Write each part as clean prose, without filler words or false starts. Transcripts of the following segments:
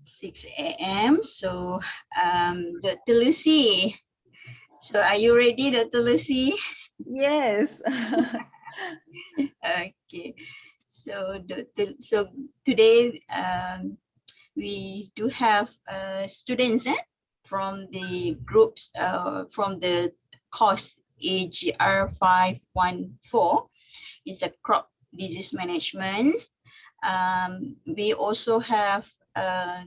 6 a.m. So, Dr. Lucy. So, are you ready, Dr. Lucy? Yes. Okay. So, today we do have students from the groups from the course AGR 514. It's a crop disease management. We also have a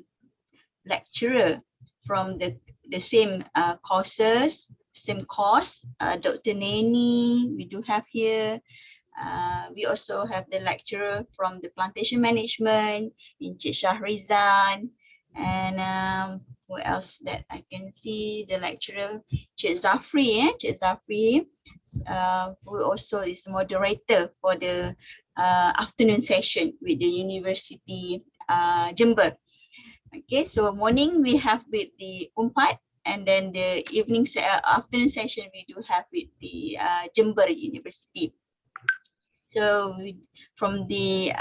lecturer from the same courses, same course, Dr. Neni, we do have here. We also have the lecturer from the plantation management, Encik Shahrizan, and who else that I can see, the lecturer, Cik Zafri, Cik Zafri, who also is moderator for the afternoon session with the University Jember. Okay, so morning we have with the Umpat, and then the afternoon session we do have with the Jember University. So from the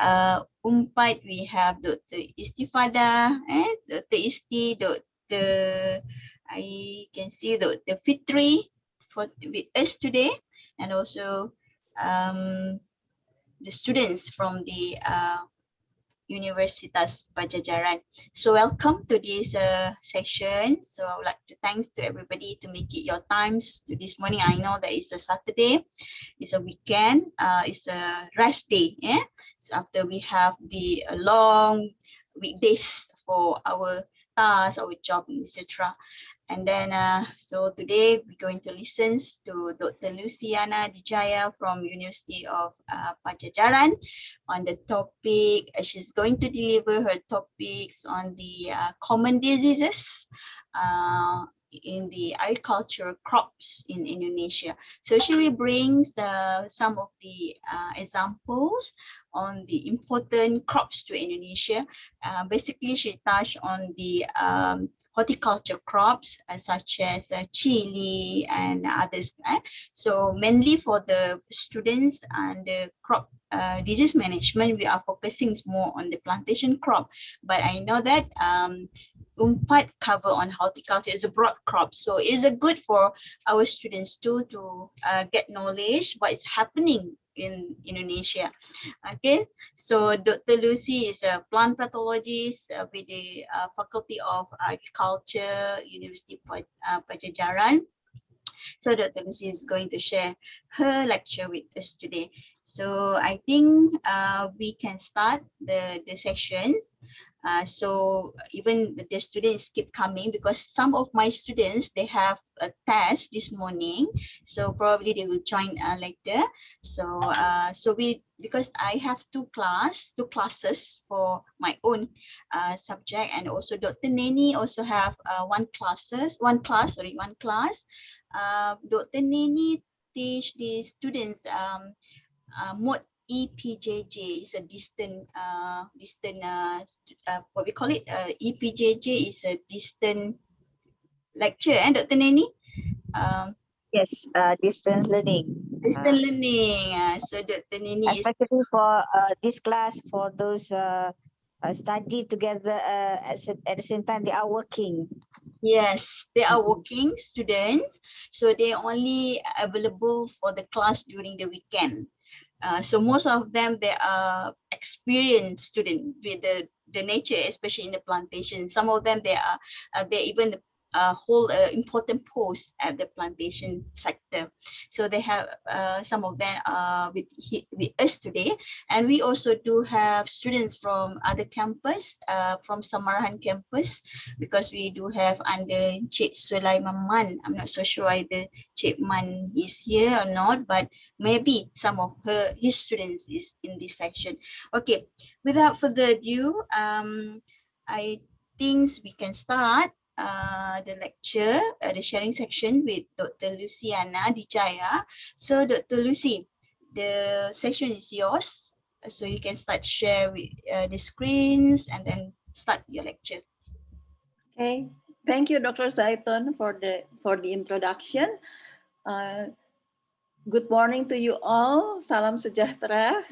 Umpat we have Dr. Istifada, Dr. Isti, Dr. I can see Dr. Fitri for with us today, and also the students from the Universitas Pajajaran. So welcome to this session. So I would like to thanks to everybody to make it your times to this morning. I know that it's a Saturday, it's a weekend, it's a rest day. So after we have the long weekdays for our tasks, our job, etc. And then, so today we're going to listen to Dr. Luciana Dijaya from University of Pajajaran on the topic. She's going to deliver her topics on the common diseases in the agricultural crops in Indonesia. So she will bring some of the examples on the important crops to Indonesia. Basically, she touched on the horticulture crops such as chili and others. So mainly for the students and the crop disease management, we are focusing more on the plantation crop. But I know that Umpat cover on horticulture is a broad crop, so it's a good for our students too to get knowledge what is happening in Indonesia. Okay, so Dr. Lucy is a plant pathologist with the Faculty of Agriculture, University Pajajaran. So Dr. Lucy is going to share her lecture with us today. So I think we can start the sessions. So even the students keep coming because some of my students, they have a test this morning. So probably they will join later. So because I have two classes for my own subject, and also Dr. Neni also have one class. Dr. Neni teach the students mode EPJJ is a what we call it, EPJJ is a distant lecture, Dr. Neni? Yes, distance learning. Distant learning. So Dr. Neni is especially for this class, for those study together at the same time they are working. Yes, they are working students, so they are only available for the class during the weekend. So most of them, they are experienced students with the nature, especially in the plantation. Some of them, they even hold an important post at the plantation sector. So they have some of them with us today. And we also do have students from other campus, from Samarahan campus, because we do have under Cik Sulaiman Man. I'm not so sure either Cik Man is here or not, but maybe some of his students is in this section. Okay, without further ado, I think we can start the lecture, the sharing section with Dr. Luciana Dijaya. So Dr. Lucy, the session is yours. So you can start share with the screens and then start your lecture. Okay, thank you, Dr. Zaiton, for the introduction. Good morning to you all. Salam sejahtera.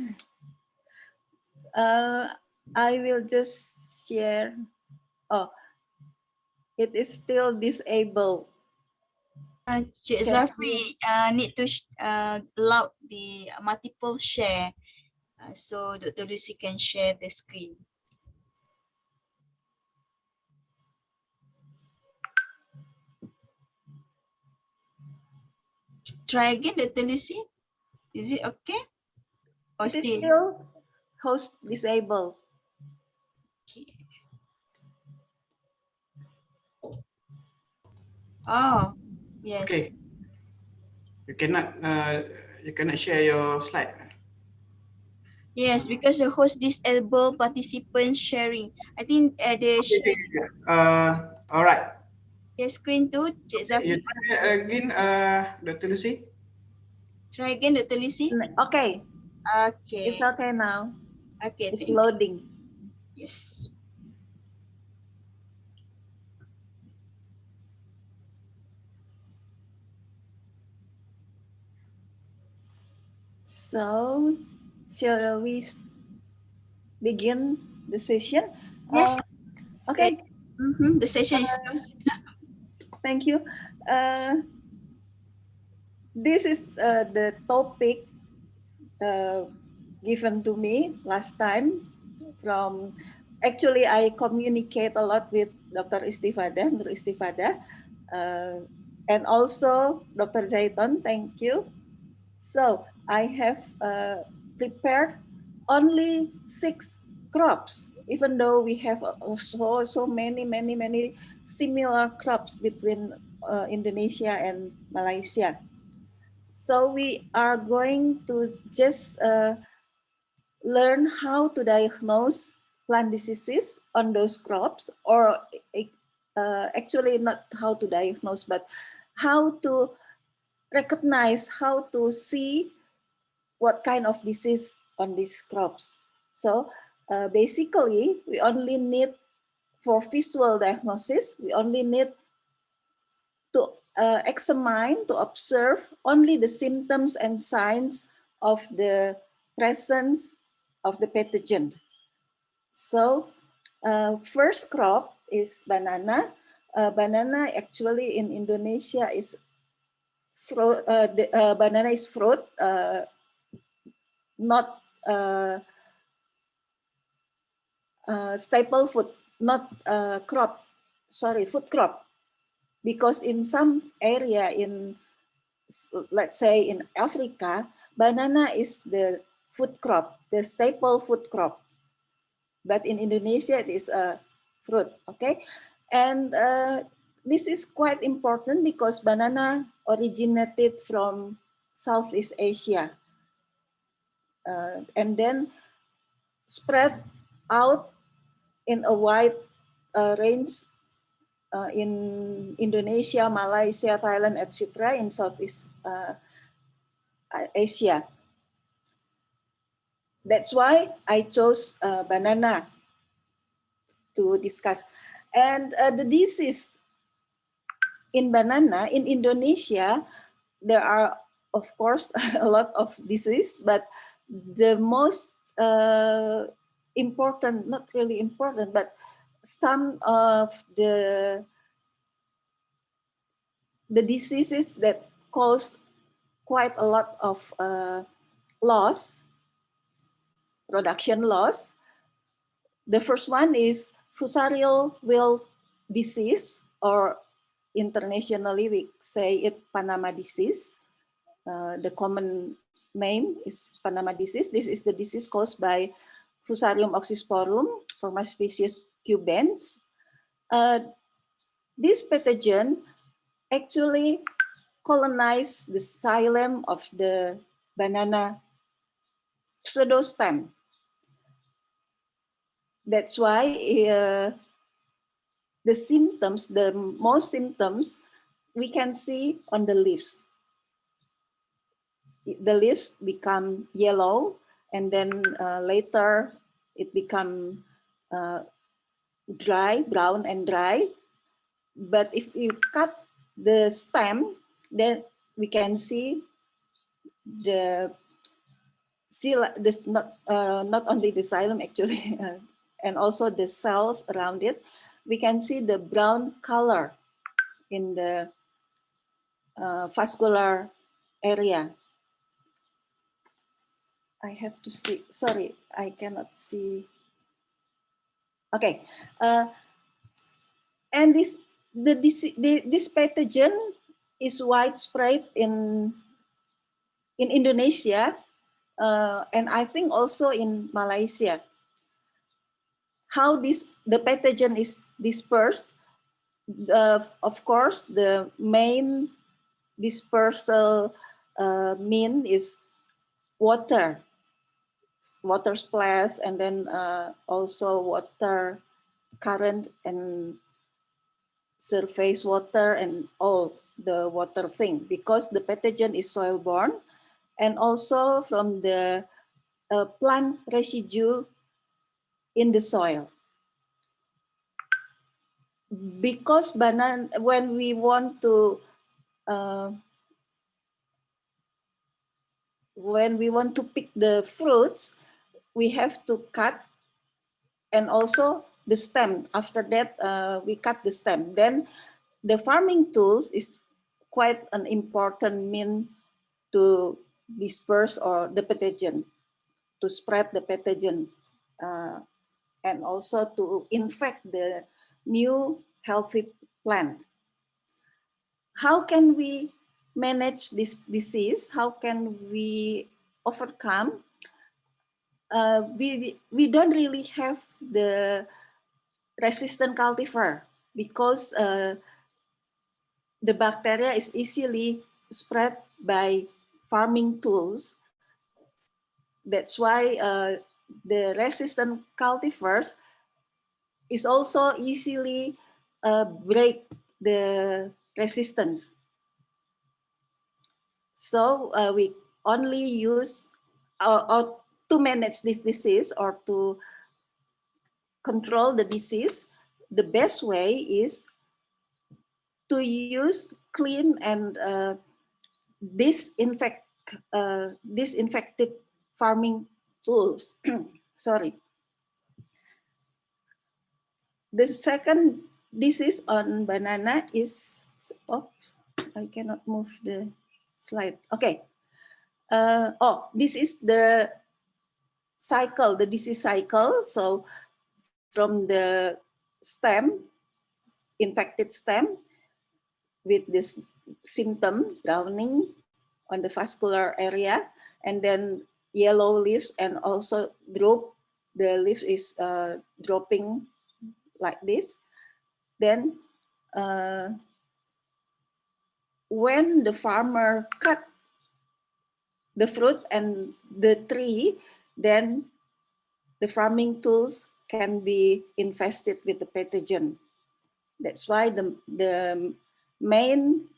I will just share Oh, it is still disabled. Cik Can Zafri need to allow the multiple share. So Dr. Lucy can share the screen. Try again, Dr. Lucy. Is it okay? Or It is still? still host disabled. Okay. Oh, yes. Okay. You cannot share your slide. Yes, because the host disable participant sharing. I think the All right. share screen too, Cik You Zafri. try again, Dr. Lucy. Try again, Dr. Lucy. Okay, Okay. it's okay now. Okay, It's thank you. loading. Yes. So, shall we begin the session? Yes. Okay, The session is closed. thank you. This is the topic given to me last time from, actually I communicate a lot with Dr. Istifada, Nur Istifada, and also Dr. Zaiton, thank you. So I have prepared only 6 crops, even though we have so many similar crops between Indonesia and Malaysia. So we are going to just learn how to diagnose plant diseases on those crops, or actually not how to diagnose, but how to recognize, how to see what kind of disease on these crops. So basically, we only need, for visual diagnosis, we only need to examine, to observe only the symptoms and signs of the presence of the pathogen. So first crop is banana. Banana actually in Indonesia is fruit. Banana is fruit, not staple food, not crop. Sorry, food crop. Because in some area in, let's say in Africa, banana is the food crop, the staple food crop. But in Indonesia, it is a fruit, okay? And this is quite important because banana originated from Southeast Asia. And then spread out in a wide range in Indonesia, Malaysia, Thailand, etc. in Southeast Asia. That's why I chose banana to discuss. And the disease in banana in Indonesia, there are of course a lot of disease, but the most important, not really important, but some of the diseases that cause quite a lot of loss, production loss. The first one is fusarial wilt disease, or internationally we say it Panama disease. The common name is Panama disease. This is the disease caused by Fusarium oxysporum, from a species cubens. This pathogen actually colonize the xylem of the banana pseudostem. That's why the symptoms, the most symptoms we can see on the leaves. The leaves become yellow, and then later it become dry, brown and dry. But if you cut the stem, then we can see the not only the xylem actually, and also the cells around it. we can see the brown color in the vascular area. I have to see, sorry, I cannot see. Okay, and this pathogen is widespread in Indonesia, and I think also in Malaysia. How the pathogen is dispersed? Of course, the main dispersal mean is water splash, and then also water current and surface water and all the water thing, because the pathogen is soil borne, and also from the plant residue in the soil. Because when we want to pick the fruits, we have to cut, and also the stem. After that, we cut the stem. Then the farming tools is quite an important mean to disperse or the pathogen, to spread the pathogen, and also to infect the new healthy plant. How can we manage this disease? How can we overcome? We don't really have the resistant cultivar, because the bacteria is easily spread by farming tools. That's why the resistant cultivars is also easily break the resistance. So we only use or to manage this disease or to control the disease, the best way is to use clean and disinfected farming tools. Sorry. The second disease on banana is, I cannot move the slide. Okay. This is the cycle, the disease cycle. So from the stem, infected stem with this symptom, browning on the vascular area, and then yellow leaves, and also drop, the leaves is dropping like this. Then when the farmer cut the fruit and the tree, then the farming tools can be infested with the pathogen. That's why the main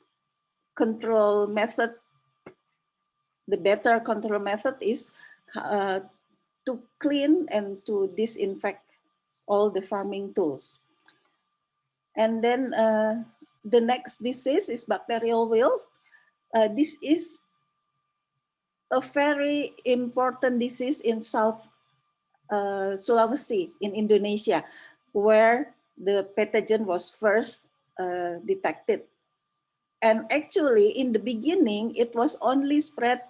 control method, the better control method is to clean and to disinfect all the farming tools. And then the next disease is bacterial wilt. This is a very important disease in South Sulawesi in Indonesia, where the pathogen was first detected. And actually, in the beginning, it was only spread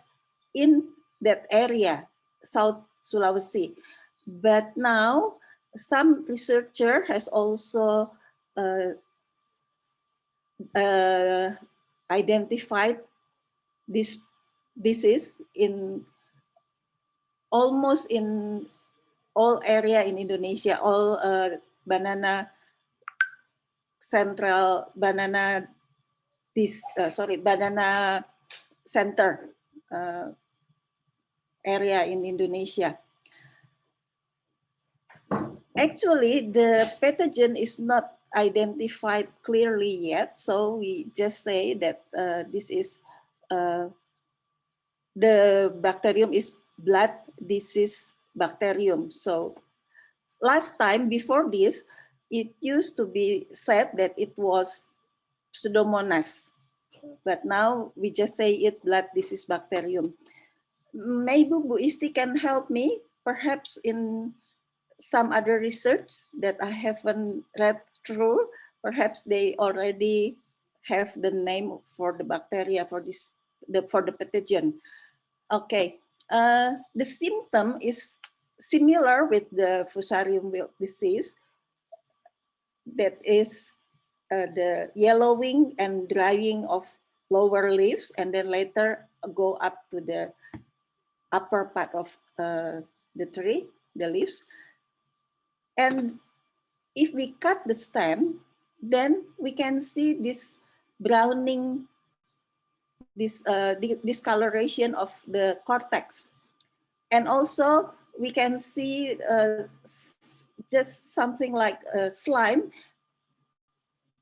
in that area, South Sulawesi. But now, some researcher has also identified this disease in almost in all area in Indonesia, all banana central, banana banana center area in Indonesia. Actually, the pathogen is not identified clearly yet, so we just say that this is the bacterium is blood disease bacterium. So last time before this, it used to be said that it was Pseudomonas, but now we just say it blood disease bacterium. Maybe Bu Isti can help me, perhaps in some other research that I haven't read through. Perhaps they already have the name for the bacteria for this, for the pathogen. Okay, the symptom is similar with the Fusarium wilt disease. That is the yellowing and drying of lower leaves, and then later go up to the upper part of the tree, the leaves. And if we cut the stem, then we can see this browning, this discoloration of the cortex. And also we can see just something like slime,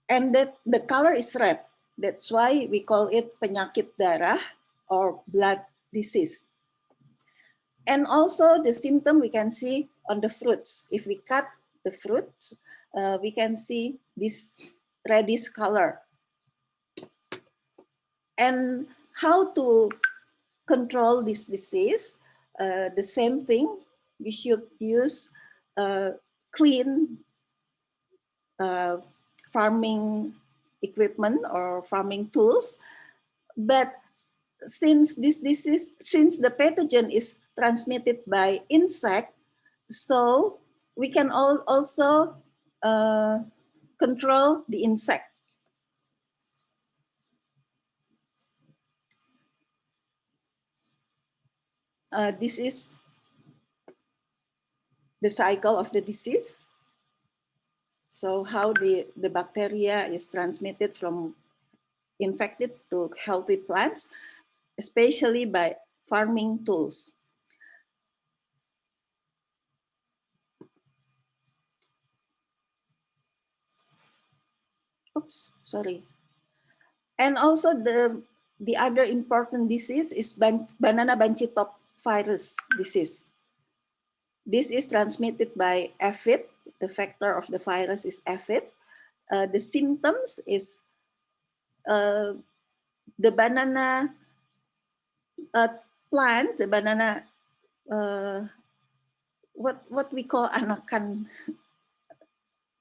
and that the color is red. That's why we call it penyakit darah or blood disease. And also the symptom we can see on the fruits. If we cut the fruits, we can see this reddish color. And how to control this disease? The same thing, we should use clean farming equipment or farming tools. But since this disease, since the pathogen is transmitted by insect, so we can also control the insect. This is the cycle of the disease. So how the bacteria is transmitted from infected to healthy plants, especially by farming tools. Oops, sorry. And also the other important disease is banana bunchy top virus disease. This is transmitted by aphid. The vector of the virus is aphid. The symptoms is the banana plant, the banana, what we call anakan.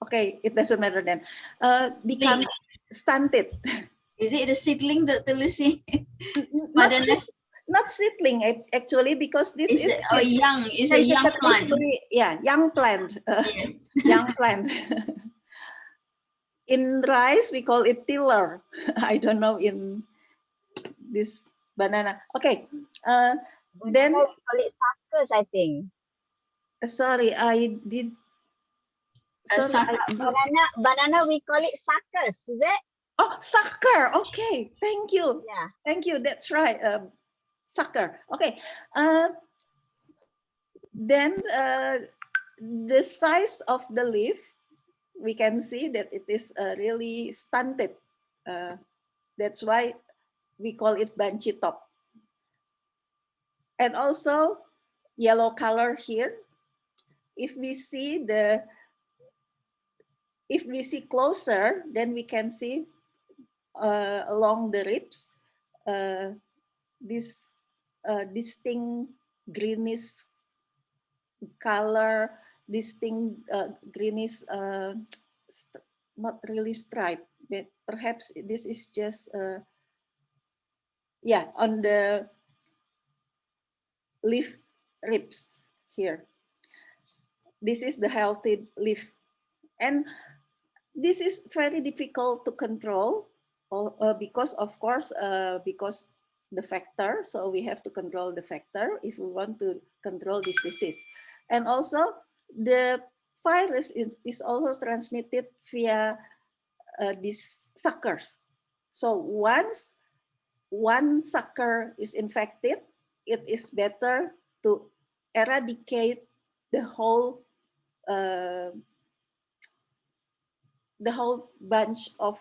Okay, it doesn't matter then. Become stunted. Is it the seedling, Dr. Lucy? Not seedling actually, because this is a young, is a young plant. Yeah, young plant. Yes. Young plant. In rice, we call it tiller. I don't know in this banana. Okay. Then we call it suckers, I think. Sorry, I did. Sorry, banana, we call it suckers, is it? Oh, sucker. Okay, thank you. Yeah. Thank you. That's right. Sucker. Okay. Then the size of the leaf, we can see that it is really stunted. That's why we call it bunchy top. And also yellow color here. If we see closer, then we can see along the ribs this distinct greenish color, distinct greenish, not really stripe, but perhaps this is just yeah, on the leaf ribs here. This is the healthy leaf, and this is very difficult to control because, of course, because the vector. So we have to control the vector if we want to control this disease. And also the virus is also transmitted via these suckers. So once one sucker is infected, it is better to eradicate the whole bunch of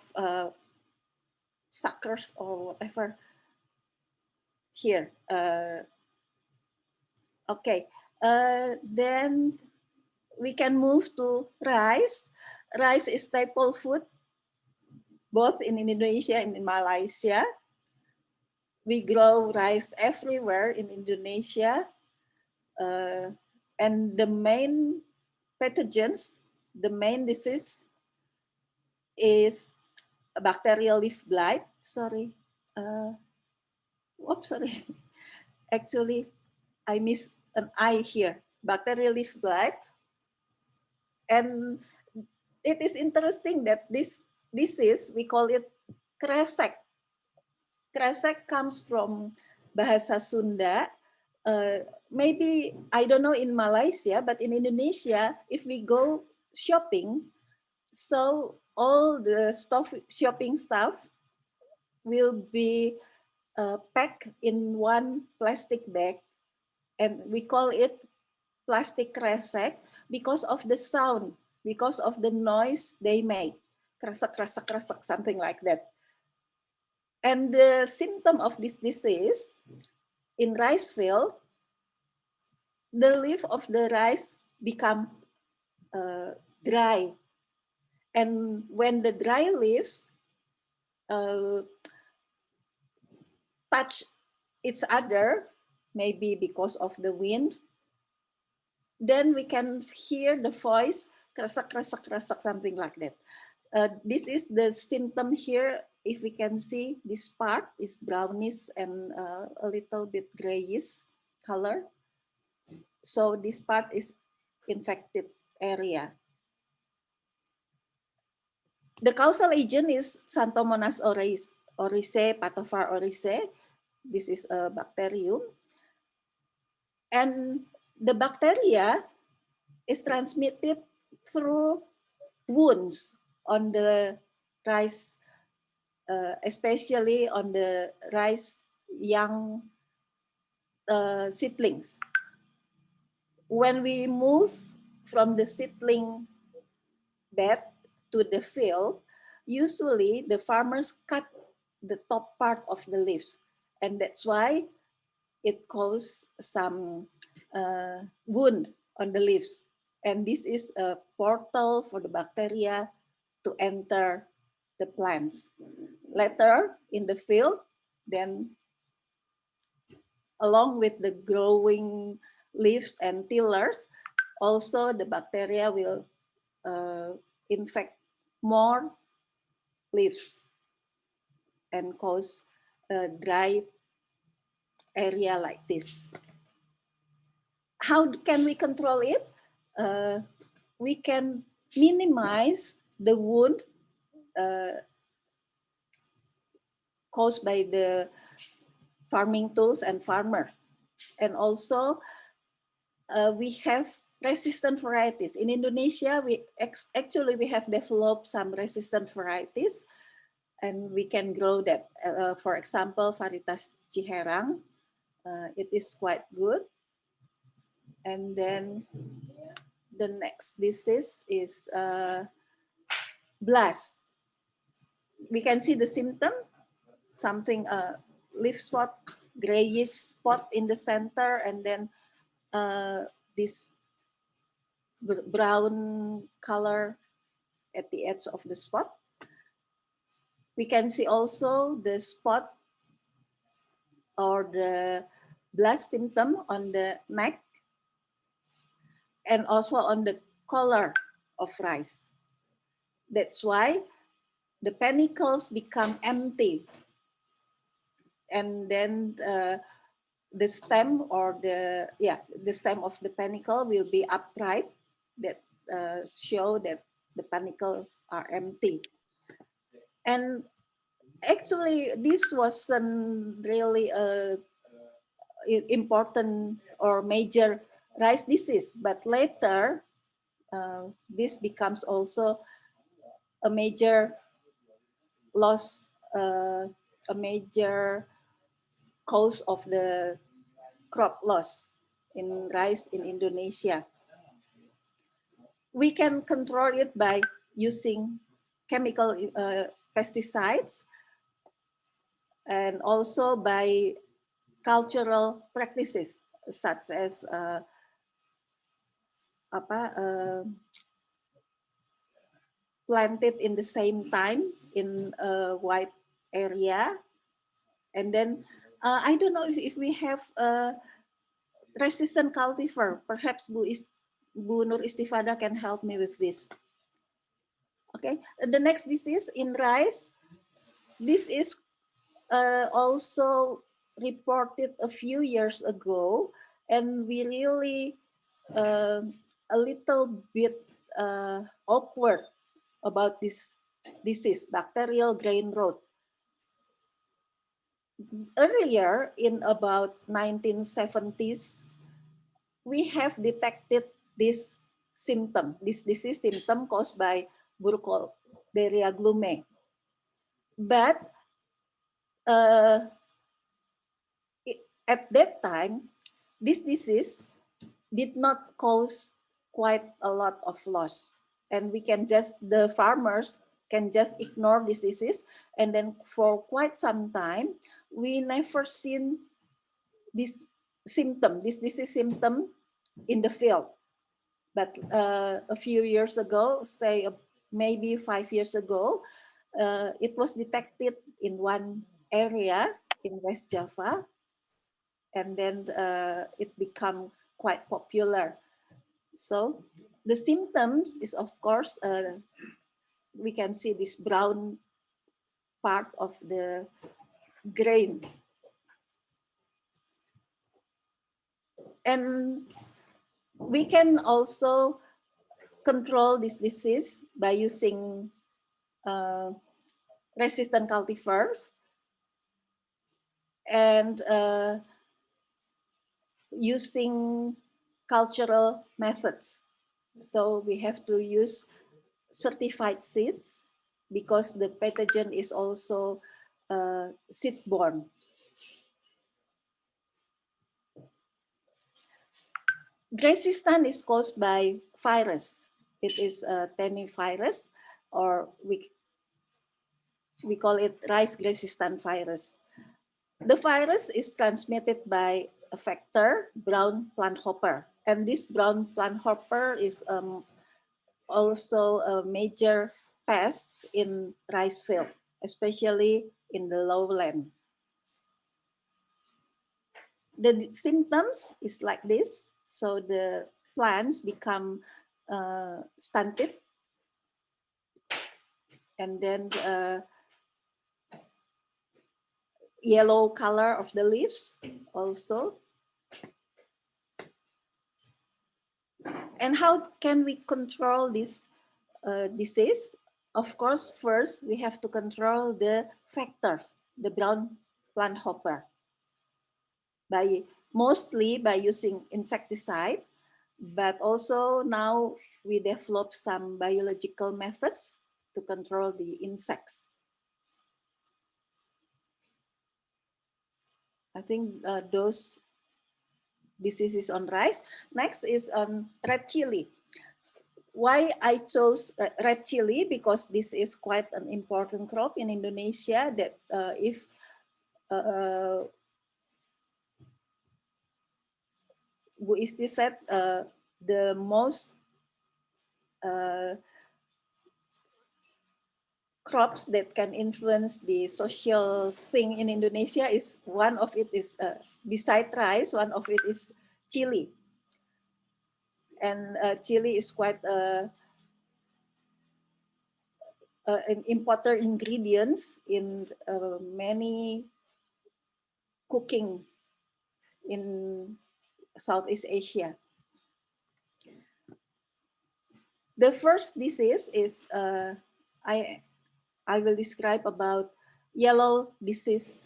suckers or whatever here. Okay, then we can move to rice. Rice is staple food both in Indonesia and in Malaysia. We grow rice everywhere in Indonesia. And the main pathogens, the main disease is bacterial leaf blight. Sorry. Sorry. Actually, I missed an I here. Bacterial leaf blight. And it is interesting that this disease, we call it kresek. Kresek comes from bahasa Sunda. Maybe, I don't know in Malaysia, but in Indonesia, if we go shopping, so all the shopping stuff will be packed in one plastic bag, and we call it plastic kresek because of the sound, because of the noise they make. Kresek, kresek, kresek, something like that. And the symptom of this disease in rice field, the leaf of the rice become dry. And when the dry leaves touch each other, maybe because of the wind, then we can hear the voice, kresek, kresek, kresek, something like that. This is the symptom here. If we can see, this part is brownish and a little bit grayish color. So this part is infected area. The causal agent is Xanthomonas oryzae, Pathovar oryzae. This is a bacterium. And the bacteria is transmitted through wounds on the rice, especially on the rice young seedlings. When we move from the seedling bed to the field, usually the farmers cut the top part of the leaves, and that's why it causes some wound on the leaves. And this is a portal for the bacteria to enter the plants. Later in the field, then along with the growing leaves and tillers, also the bacteria will infect more leaves and cause a dry area like this. How can we control it? We can minimize the wound caused by the farming tools and farmer. And also we have resistant varieties. In Indonesia, we have developed some resistant varieties, and we can grow that. For example, varietas Ciherang, it is quite good. And then the next disease is blast. We can see the symptom, something leaf spot, grayish spot in the center, and then this brown color at the edge of the spot. We can see also the spot or the blast symptom on the neck and also on the color of rice. That's why the panicles become empty, and then the stem or the stem of the panicle will be upright. That show that the panicles are empty. And actually, this wasn't really a important or major rice disease, but later this becomes also a major loss, a major cause of the crop loss in rice in Indonesia. We can control it by using chemical pesticides and also by cultural practices such as planted in the same time in a wide area. And then I don't know if we have a resistant cultivar. Perhaps Bu is Bu Nur Istifada can help me with this. Okay, the next disease in rice, this is also reported a few years ago, and we really a little bit awkward about this disease, bacterial grain rot. Earlier, in about 1970s, we have detected this symptom, this disease symptom caused by Burkholderia glume. But at that time, this disease did not cause quite a lot of loss. And we can just, the farmers can just ignore this disease. And then for quite some time, we never seen this symptom, this disease symptom in the field. But a few years ago, say maybe 5 years ago, it was detected in one area in West Java, and then it became quite popular. So the symptoms is, of course, we can see this brown part of the grain. And we can also control this disease by using resistant cultivars and using cultural methods. So we have to use certified seeds because the pathogen is also seed-borne. Resistance is caused by virus. It is a virus, or we call it rice resistant virus. The virus is transmitted by a vector, brown plant hopper. And this brown plant hopper is also a major pest in rice field, especially in the lowland. The symptoms is like this. So the plants become stunted, and then yellow color of the leaves also. And how can we control this disease? Of course, first we have to control the factors, the brown plant hopper, mostly by using insecticide, but also now we develop some biological methods to control the insects. I think those diseases on rice. Next is on red chili. Why I chose red chili? Because this is quite an important crop in Indonesia that if Bu Isti said the most crops that can influence the social thing in Indonesia is, one of it is beside rice, one of it is chili. And chili is quite an important ingredients in many cooking in Southeast Asia. The first disease is I will describe about yellow disease.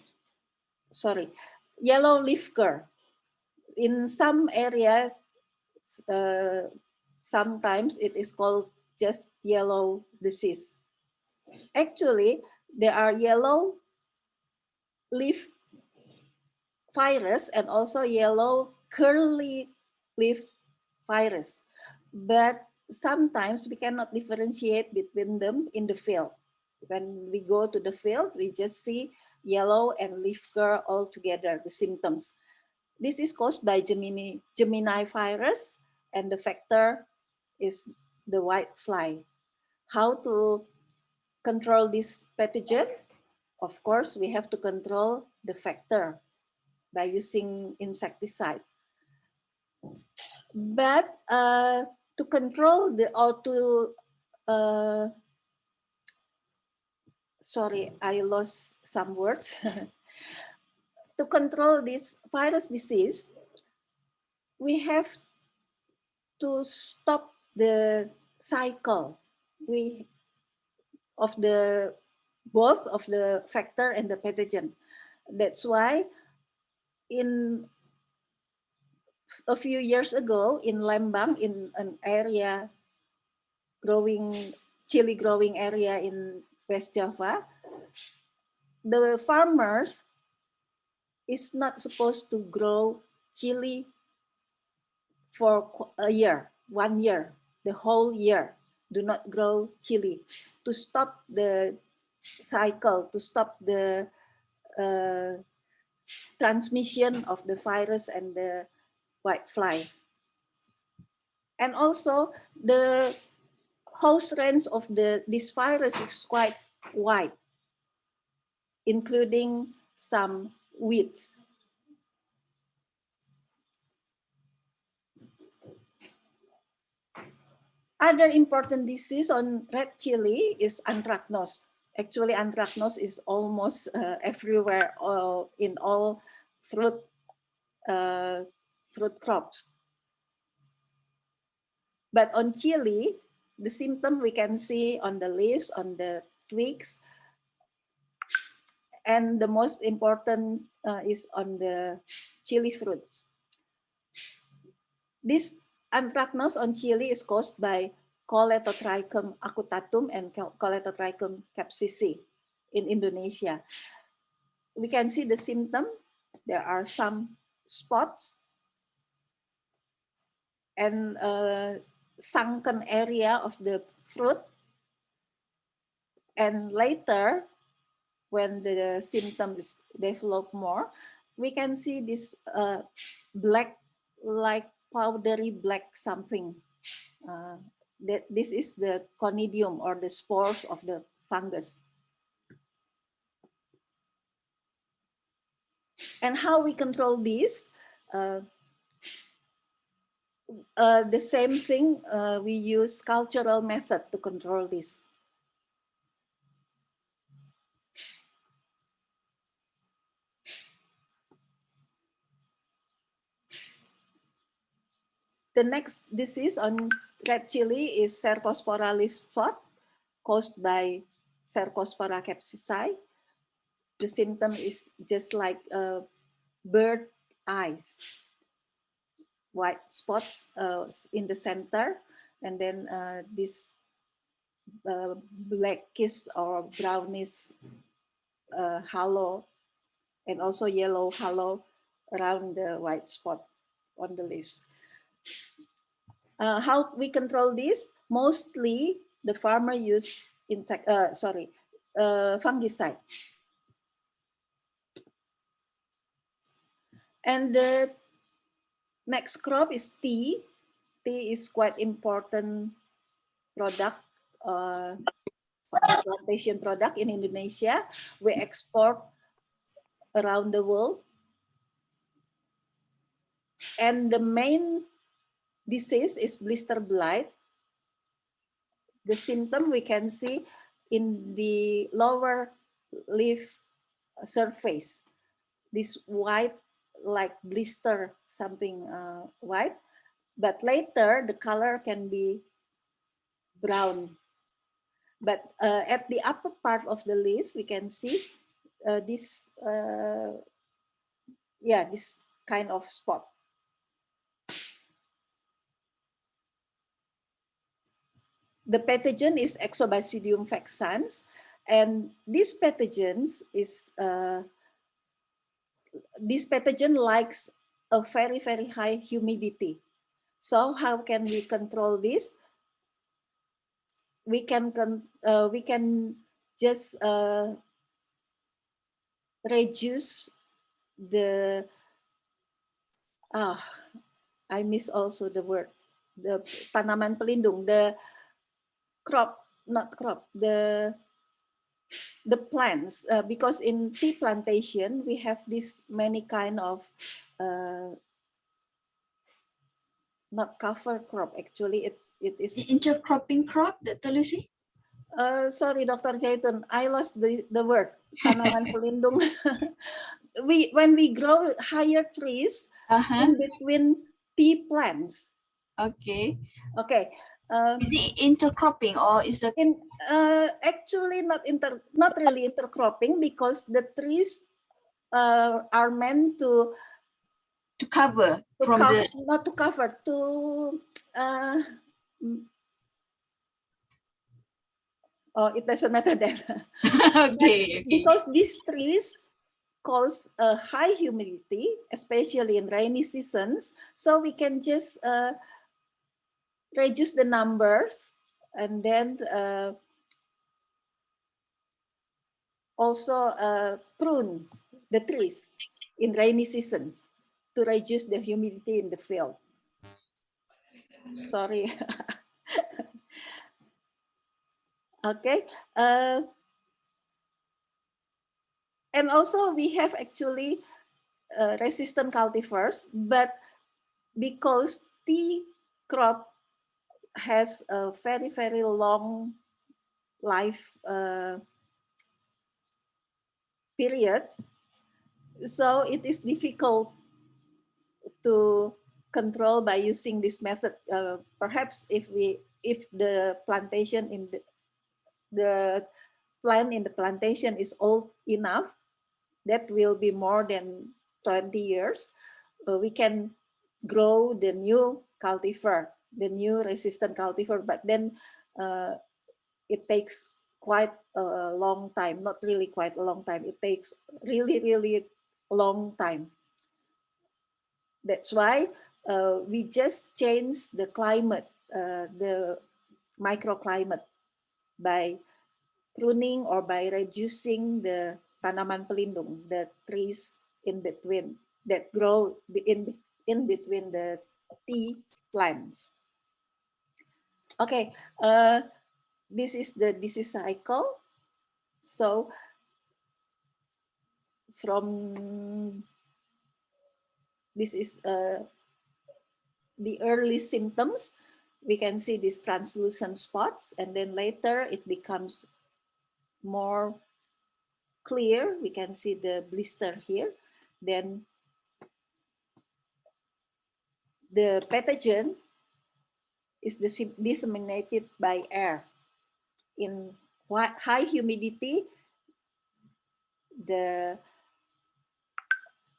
Sorry, yellow leaf curl. In some area, sometimes it is called just yellow disease. Actually, there are yellow leaf virus and also yellow curly leaf virus. But sometimes we cannot differentiate between them in the field. When we go to the field, we just see yellow and leaf curl all together, the symptoms. This is caused by Gemini virus, and the vector is the white fly. How to control this pathogen? Of course, we have to control the vector by using insecticide. But to control the or to sorry, I lost some words. To control this virus disease, we have to stop the cycle of the both of the factor and the pathogen. That's why in a few years ago in Lembang, in an area chili growing area in West Java, the farmers is not supposed to grow chili for a year, 1 year, the whole year. Do not grow chili to stop the cycle, to stop the transmission of the virus and the white fly. And also the host range of this virus is quite wide, including some weeds. Other important disease on red chili is anthracnose. Actually, anthracnose is almost everywhere in all fruit crops. But on chili, the symptom we can see on the leaves, on the twigs, and the most important is on the chili fruits. This anthracnose on chili is caused by Coletotrichum acutatum and Coletotrichum capsicii in Indonesia. We can see the symptom. There are some spots and sunken area of the fruit. And later, when the symptoms develop more, we can see this black, like powdery black something. This is the conidium or the spores of the fungus. And how we control this? The same thing, we use cultural method to control this. The next disease on red chili is Cercospora leaf spot, caused by Cercospora capsicii. The symptom is just like bird eyes, white spot in the center, and then this blackish or brownish halo, and also yellow halo around the white spot on the leaves. How we control this? Mostly the farmer use fungicide. And the next crop is tea. Tea is quite important product, plantation product in Indonesia. We export around the world. And the main disease is blister blight. The symptom we can see in the lower leaf surface, this white, like blister, something white, but later the color can be brown. But at the upper part of the leaf, we can see this kind of spot. The pathogen is Exobasidium vexans, and this pathogen likes a very, very high humidity. So how can we control this? We can just reduce the I miss also the word, the tanaman pelindung, the crop, not crop, the plants, because in tea plantation we have this many kind of not cover crop. Actually, it is. Intercropping crop, Dr. Lucy? Sorry, Dr. Zaitun, I lost the word. Tanaman pelindung. When we grow higher trees in between tea plants. Okay. Okay. Is it intercropping or is it Actually not really intercropping, because the trees are meant to cover from the not to cover, to it doesn't matter then. okay. Because these trees cause high humidity, especially in rainy seasons, so we can just reduce the numbers, and then also prune the trees in rainy seasons to reduce the humidity in the field. Sorry. Okay. And also we have actually resistant cultivars, but because tea crop has a very, very long life period, so it is difficult to control by using this method. Perhaps if the plantation in the plant in the plantation is old enough, that will be more than 20 years, we can grow the new cultivar, the new resistant cultivar, but then it takes quite a long time, not really quite a long time, it takes really, really long time. That's why we just change the climate, the microclimate, by pruning or by reducing the tanaman pelindung, the trees in between that grow in between the tea plants. Okay, this is the disease cycle. So from this is the early symptoms. We can see these translucent spots, and then later it becomes more clear. We can see the blister here. Then the pathogen is disseminated by air. In high humidity, the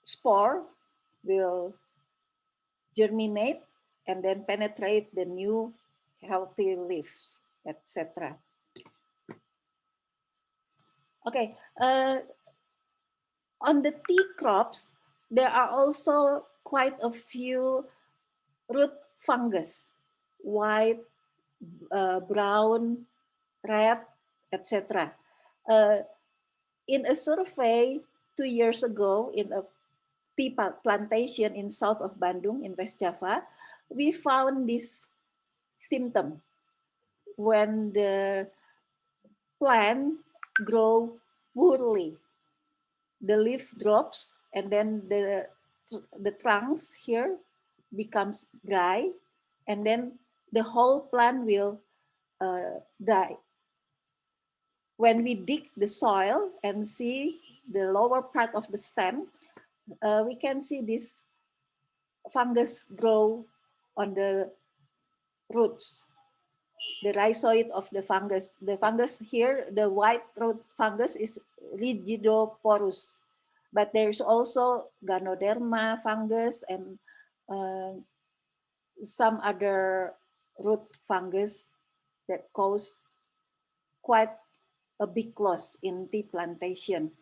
spore will germinate and then penetrate the new healthy leaves, etc. Okay, on the tea crops, there are also quite a few root fungus, white, brown, red, etc. In a survey 2 years ago in a tea plantation in south of Bandung in West Java, we found this symptom when the plant grow poorly. The leaf drops, and then the trunks here becomes dry, and then the whole plant will die. When we dig the soil and see the lower part of the stem, we can see this fungus grow on the roots, the rhizoid of the fungus. The fungus here, the white root fungus, is Rigidoporus. But there's also Ganoderma fungus and some other root fungus that cause quite a big loss in tea plantation.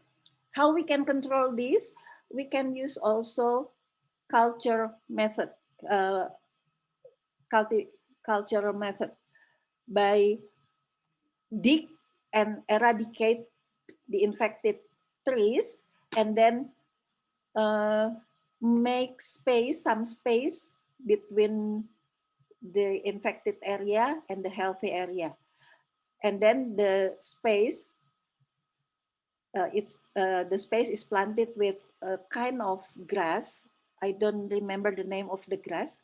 How we can control this? We can use also culture method, cultural method, by dig and eradicate the infected trees, and then make some space between the infected area and the healthy area. And then the space, the space is planted with a kind of grass. I don't remember the name of the grass,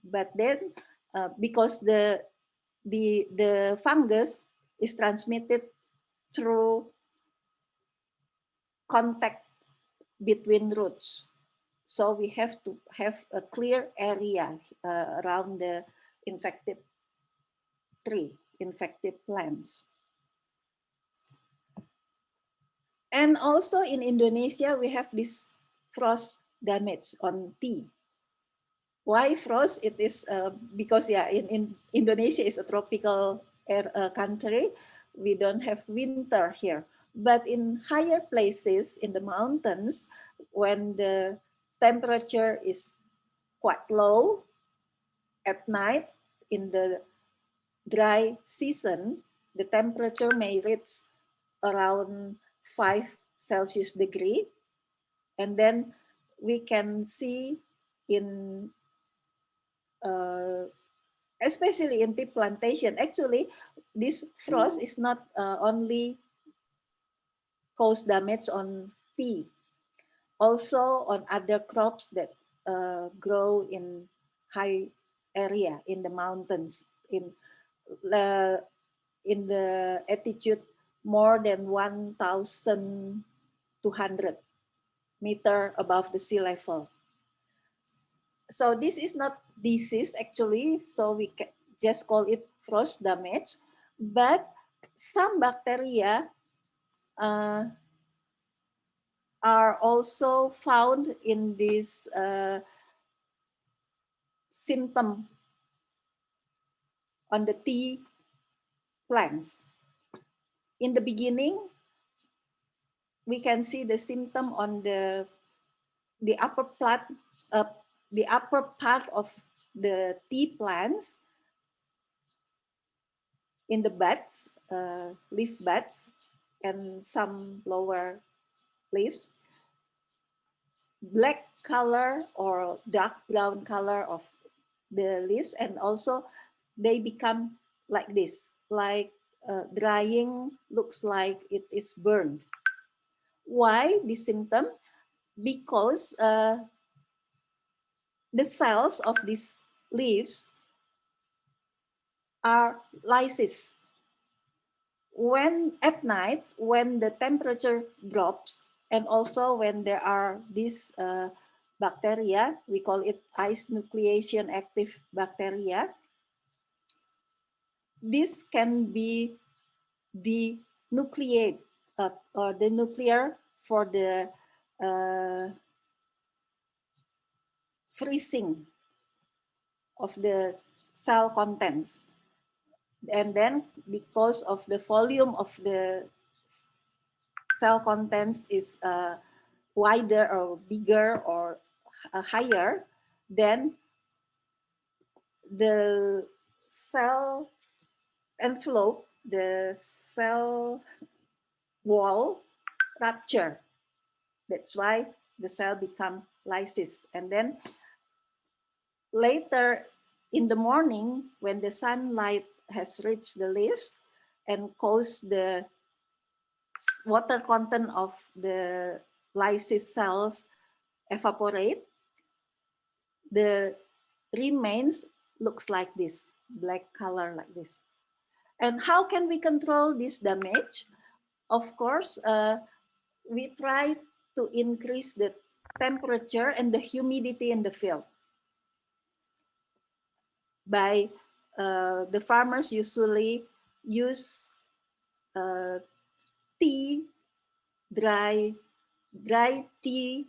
But then, because the fungus is transmitted through contact between roots, so we have to have a clear area around the infected tree, infected plants. And also in Indonesia, we have this frost damage on tea. Why frost? It is because in Indonesia is a tropical country. We don't have winter here. But in higher places in the mountains, when the temperature is quite low at night in the dry season, the temperature may reach around 5 °C. And then we can see in especially in tea plantation, actually this frost is not only cause damage on tea, also on other crops that grow in high area in the mountains, in the altitude more than 1,200 meter above the sea level. So this is not disease actually, so we can just call it frost damage. But some bacteria are also found in this symptom on the tea plants. In the beginning, we can see the symptom on the upper part of the tea plants, in the buds, leaf buds, and some lower leaves. Black color or dark brown color of the leaves, and also they become like this, like drying, looks like it is burned. Why this symptom? Because the cells of these leaves are lysis. When at night, when the temperature drops, and also when there are these bacteria, we call it ice nucleation active bacteria, this can be denucleate or the nuclear for the freezing of the cell contents. And then because of the volume of the cell contents is wider or bigger or higher, then the cell envelope, the cell wall rupture. That's why the cell become lysis. And then later in the morning, when the sunlight has reached the leaves and caused the water content of the lysis cells evaporate, the remains looks like this, black color like this. And how can we control this damage? Of course, we try to increase the temperature and the humidity in the field. By the farmers usually use tea, dry tea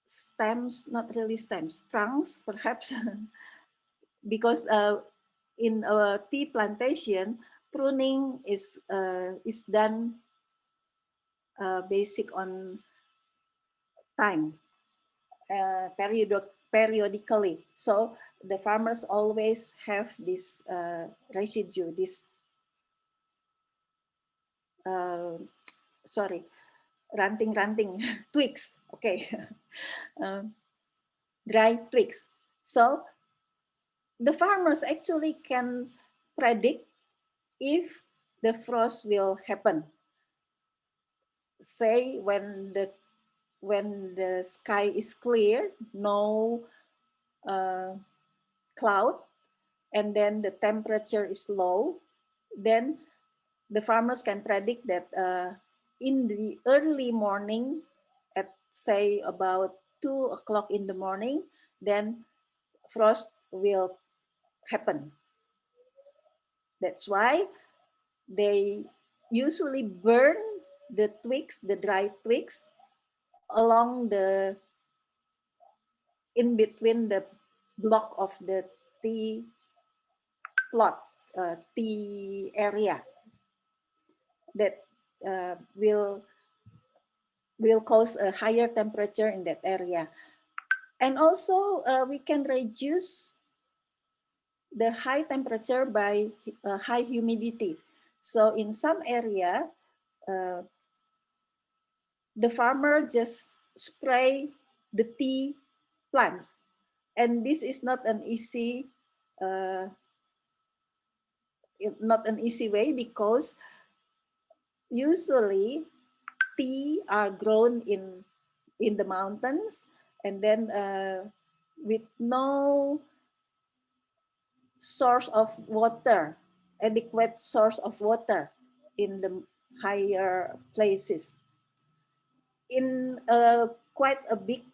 stems, not really stems, trunks perhaps, because in a tea plantation, pruning is done basic on time, periodically. So the farmers always have this residue, this ranting twigs, okay, dry twigs. So the farmers actually can predict if the frost will happen. Say when the sky is clear, no cloud, and then the temperature is low, then the farmers can predict that in the early morning, at say about 2 o'clock in the morning, then frost will happen. That's why they usually burn the twigs, the dry twigs, along the in between the block of the tea plot, tea area that will cause a higher temperature in that area. And also we can reduce the high temperature by high humidity. So in some area, the farmer just spray the tea plants. And this is not an easy way, because usually tea are grown in the mountains, and then with no source of water, adequate source of water in the higher places. In quite a big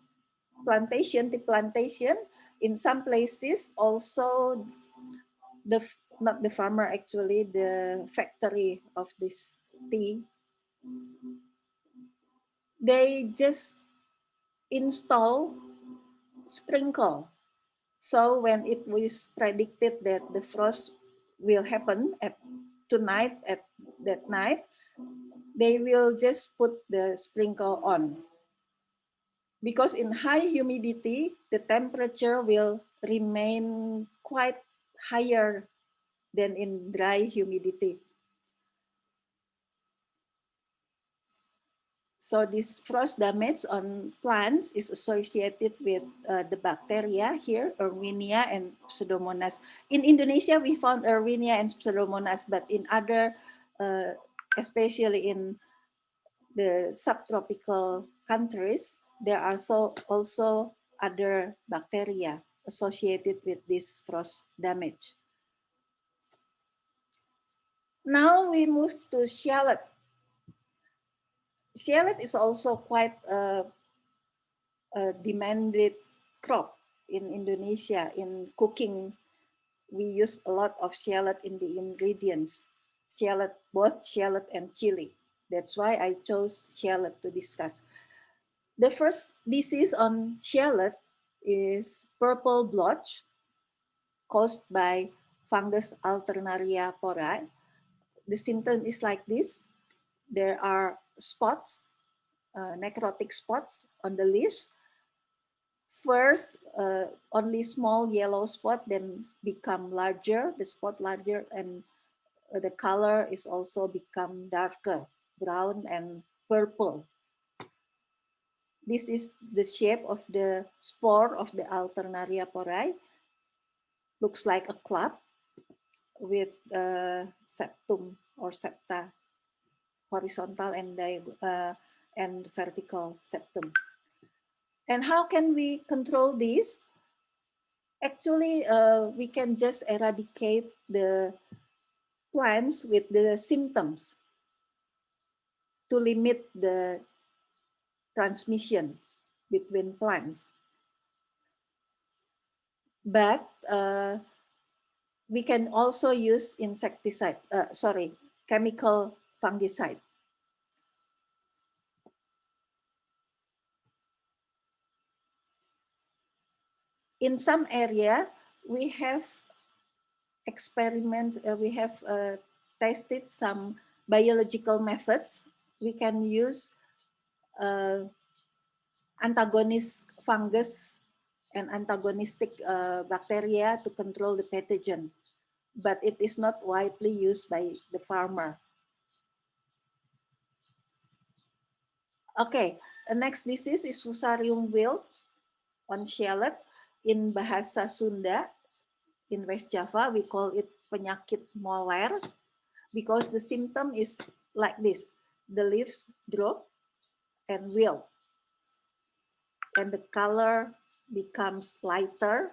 plantation, tea plantation, in some places also not the farmer, actually the factory of this tea, they just install sprinkle. So when it was predicted that the frost will happen at that night, they will just put the sprinkle on. Because in high humidity, the temperature will remain quite higher than in dry humidity. So this frost damage on plants is associated with the bacteria here, Erwinia and Pseudomonas. In Indonesia, we found Erwinia and Pseudomonas, but in other, especially in the subtropical countries, there are also other bacteria associated with this frost damage. Now we move to shallot. Shallot is also quite a demanded crop in Indonesia. In cooking, we use a lot of shallot in the ingredients. Shallot, both shallot and chili. That's why I chose shallot to discuss. The first disease on shallot is purple blotch, caused by fungus Alternaria pori. The symptom is like this. There are spots, necrotic spots on the leaves. First, only small yellow spot, then become larger, the spot larger, and the color is also become darker, brown and purple. This is the shape of the spore of the Alternaria pori. Looks like a club with septum or septa, horizontal and vertical septum. And how can we control this? Actually, we can just eradicate the plants with the symptoms to limit the transmission between plants. But we can also use chemical fungicide. In some area, we have tested some biological methods. We can use antagonist fungus and antagonistic bacteria to control the pathogen, but it is not widely used by the farmer. Okay, the next disease is Fusarium wilt on shallot. In Bahasa Sunda, in West Java, we call it penyakit moler, because the symptom is like this. The leaves drop and wilt, and the color becomes lighter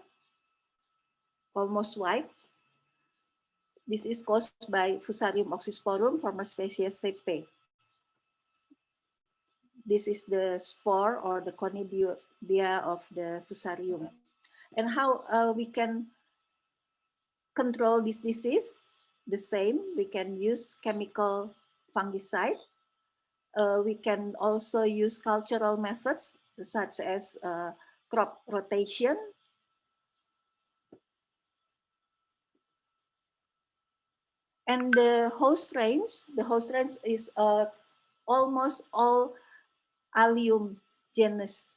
almost white. This is caused by Fusarium oxysporum, former species CP. This is the spore or the conidia of the Fusarium. And how we can control this disease? The same, we can use chemical fungicide. We can also use cultural methods such as crop rotation. And the host range is almost all allium genus.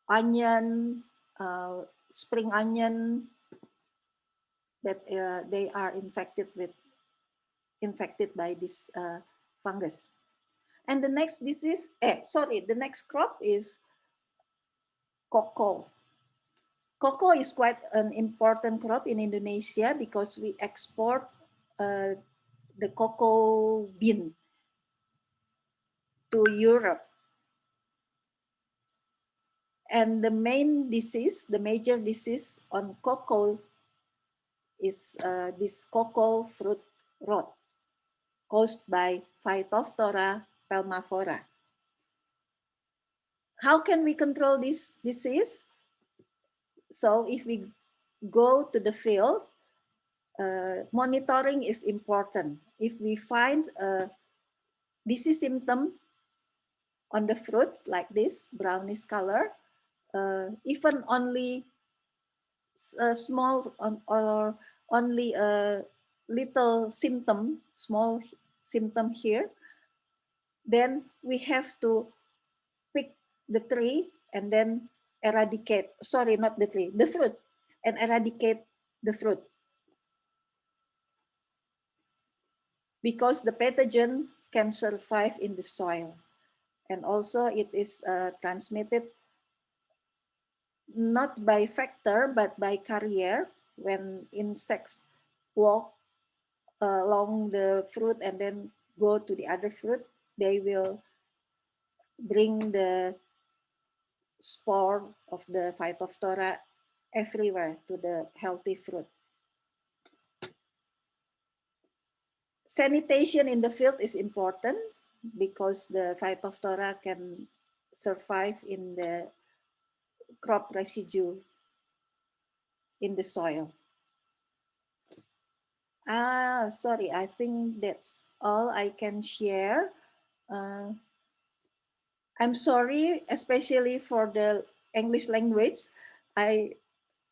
Onion, spring onion, that they are infected by this fungus. And the next disease, the next crop is cocoa. Cocoa is quite an important crop in Indonesia because we export the cocoa bean to Europe. And the major disease on cocoa is this cocoa fruit rot caused by Phytophthora pelmaphora. How can we control this disease? So if we go to the field, monitoring is important. If we find a disease symptom on the fruit like this, brownish color, even only a small or only a little symptom, small symptom here, then we have to pick the tree and then eradicate, sorry, not the tree, the fruit, and eradicate the fruit. Because the pathogen can survive in the soil. And also it is transmitted not by vector, but by carrier. When insects walk along the fruit and then go to the other fruit, they will bring the spore of the Phytophthora everywhere to the healthy fruit. Sanitation in the field is important because the Phytophthora can survive in the crop residue in the soil. Sorry, I think that's all I can share. I'm sorry, especially for the English language. I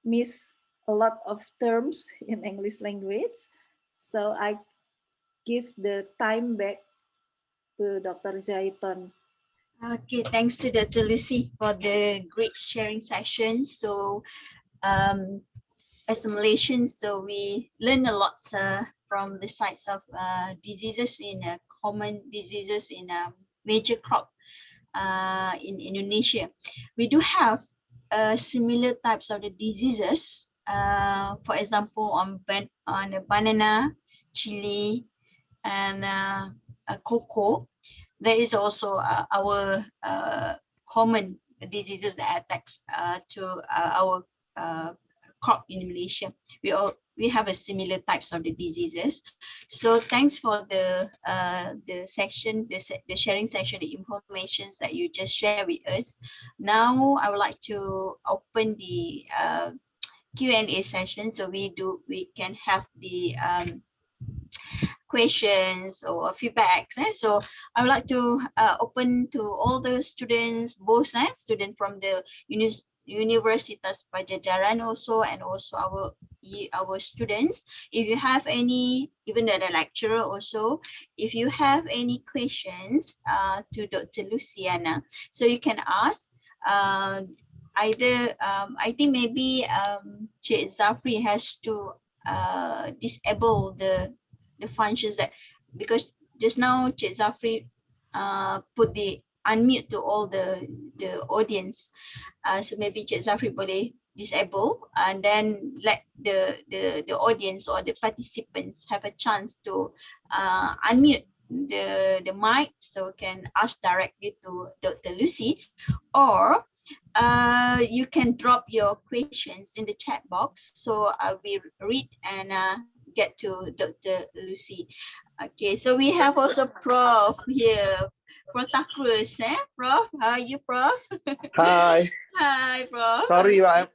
miss a lot of terms in English language. So I give the time back to Dr. Zaiton. Okay, thanks to Dr. Lucy for the great sharing session. So as a Malaysian, so we learn a lot from the sites of diseases in common diseases in major crop in Indonesia. We do have similar types of the diseases. For example, on the banana, chili, and cocoa. There is also our common diseases that attacks to our crop in Malaysia. We have a similar types of the diseases. So thanks for the section, the sharing section, the informations that you just shared with us. Now I would like to open the Q&A session, so we can have the questions or feedbacks. So I would like to open to all the students, both students from the Universitas Pajajaran also, and also our students. If you have any, even the lecturer also, if you have any questions to Dr. Luciana, so you can ask. Either I think maybe Cik Zafri has to disable the functions that, because just now Cik Zafri put the unmute to all the audience, so maybe Cik Zafri boleh disable and then let the audience or the participants have a chance to unmute the mic, so can ask directly to Dr. Lucy, or you can drop your questions in the chat box. So I will read and get to Dr. Lucy. Okay, so we have also Prof here. Prof Takrus, Prof, how are you, Prof? Hi. Hi, Prof. Sorry, I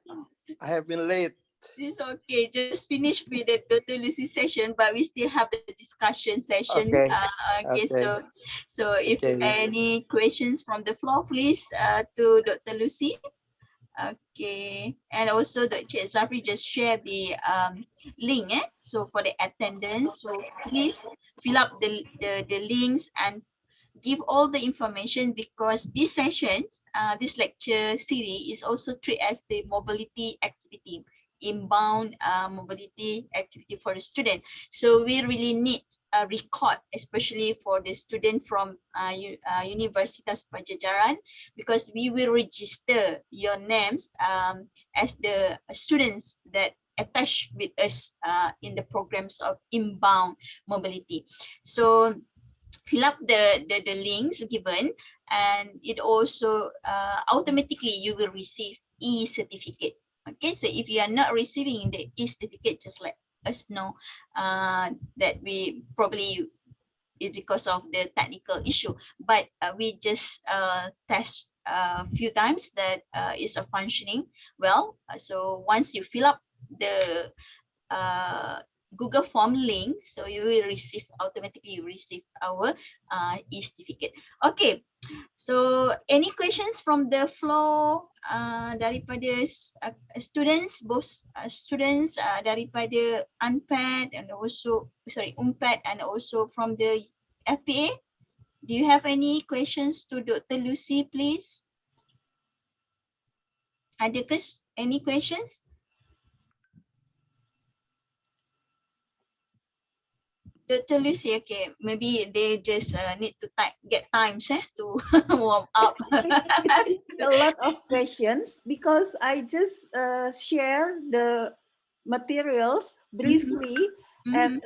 have been late. It's okay. Just finished with the Dr. Lucy session, but we still have the discussion session. Okay. Okay, Okay. So if Okay. any questions from the floor, please to Dr. Lucy. Okay, and also Dr. Zafri just share the link. So for the attendance, so please fill up the links and give all the information, because this sessions, this lecture series is also treated as the mobility activity, inbound mobility activity for the student. So we really need a record, especially for the student from Universitas Pajajaran, because we will register your names as the students that attached with us in the programs of inbound mobility. So fill up the links given, and it also automatically you will receive e-certificate. Okay, so if you are not receiving the e-certificate, just let us know that we probably is because of the technical issue, but we just test a few times that is a functioning well. So once you fill up the Google Form link, so you will receive automatically our e-certificate. Okay, so any questions from the floor daripada students, both students daripada UNPAD and also UNPAD and also from the FPA? Do you have any questions to Dr. Lucy, please? Adakah any questions? Dr. Lucy, okay, maybe they just need to get times to warm up. A lot of questions because I just share the materials briefly and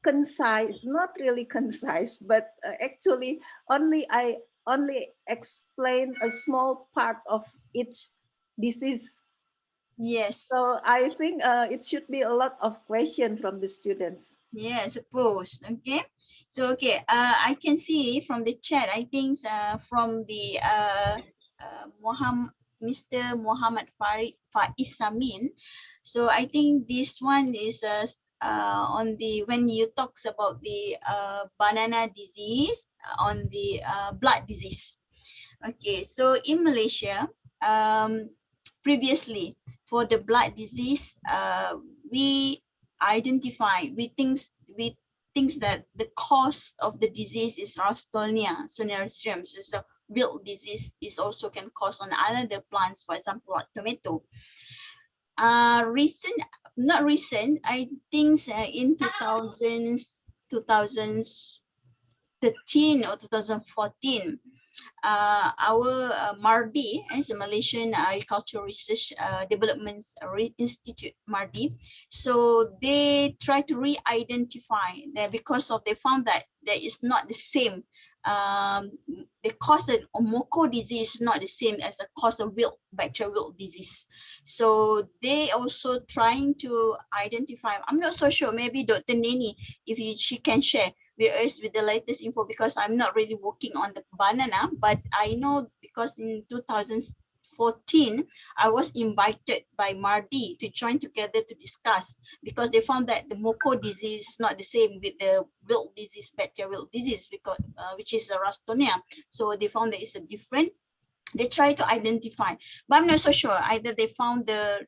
concise, not really concise, but actually I only explain a small part of each disease. Yes. So I think it should be a lot of questions from the students. Yeah, suppose. Okay. So okay, I can see from the chat, I think from the Mr. Muhammad Faiz Samin. So I think this one is on the when you talks about the banana disease on the blood disease. Okay, so in Malaysia, previously for the blood disease, we think that the cause of the disease is Ralstonia cinerestrium. So the wilt disease is also can cause on other plants, for example, like tomato. Not recent, I think in 2013 or 2014. Our MARDI is a Malaysian Agricultural Research Development Institute, MARDI. So they try to re-identify that because of they found that there is not the same. The cause of Moko disease is not the same as the cause of bacterial wilt disease. So they also trying to identify. I'm not so sure. Maybe Dr. Neni, if she can share with us with the latest info, because I'm not really working on the banana, but I know because in 2014 I was invited by MARDI to join together to discuss, because they found that the Moko disease is not the same with the wilt disease, bacterial wilt disease, because which is the Ralstonia. So they found that it's a different. They try to identify, but I'm not so sure either they found the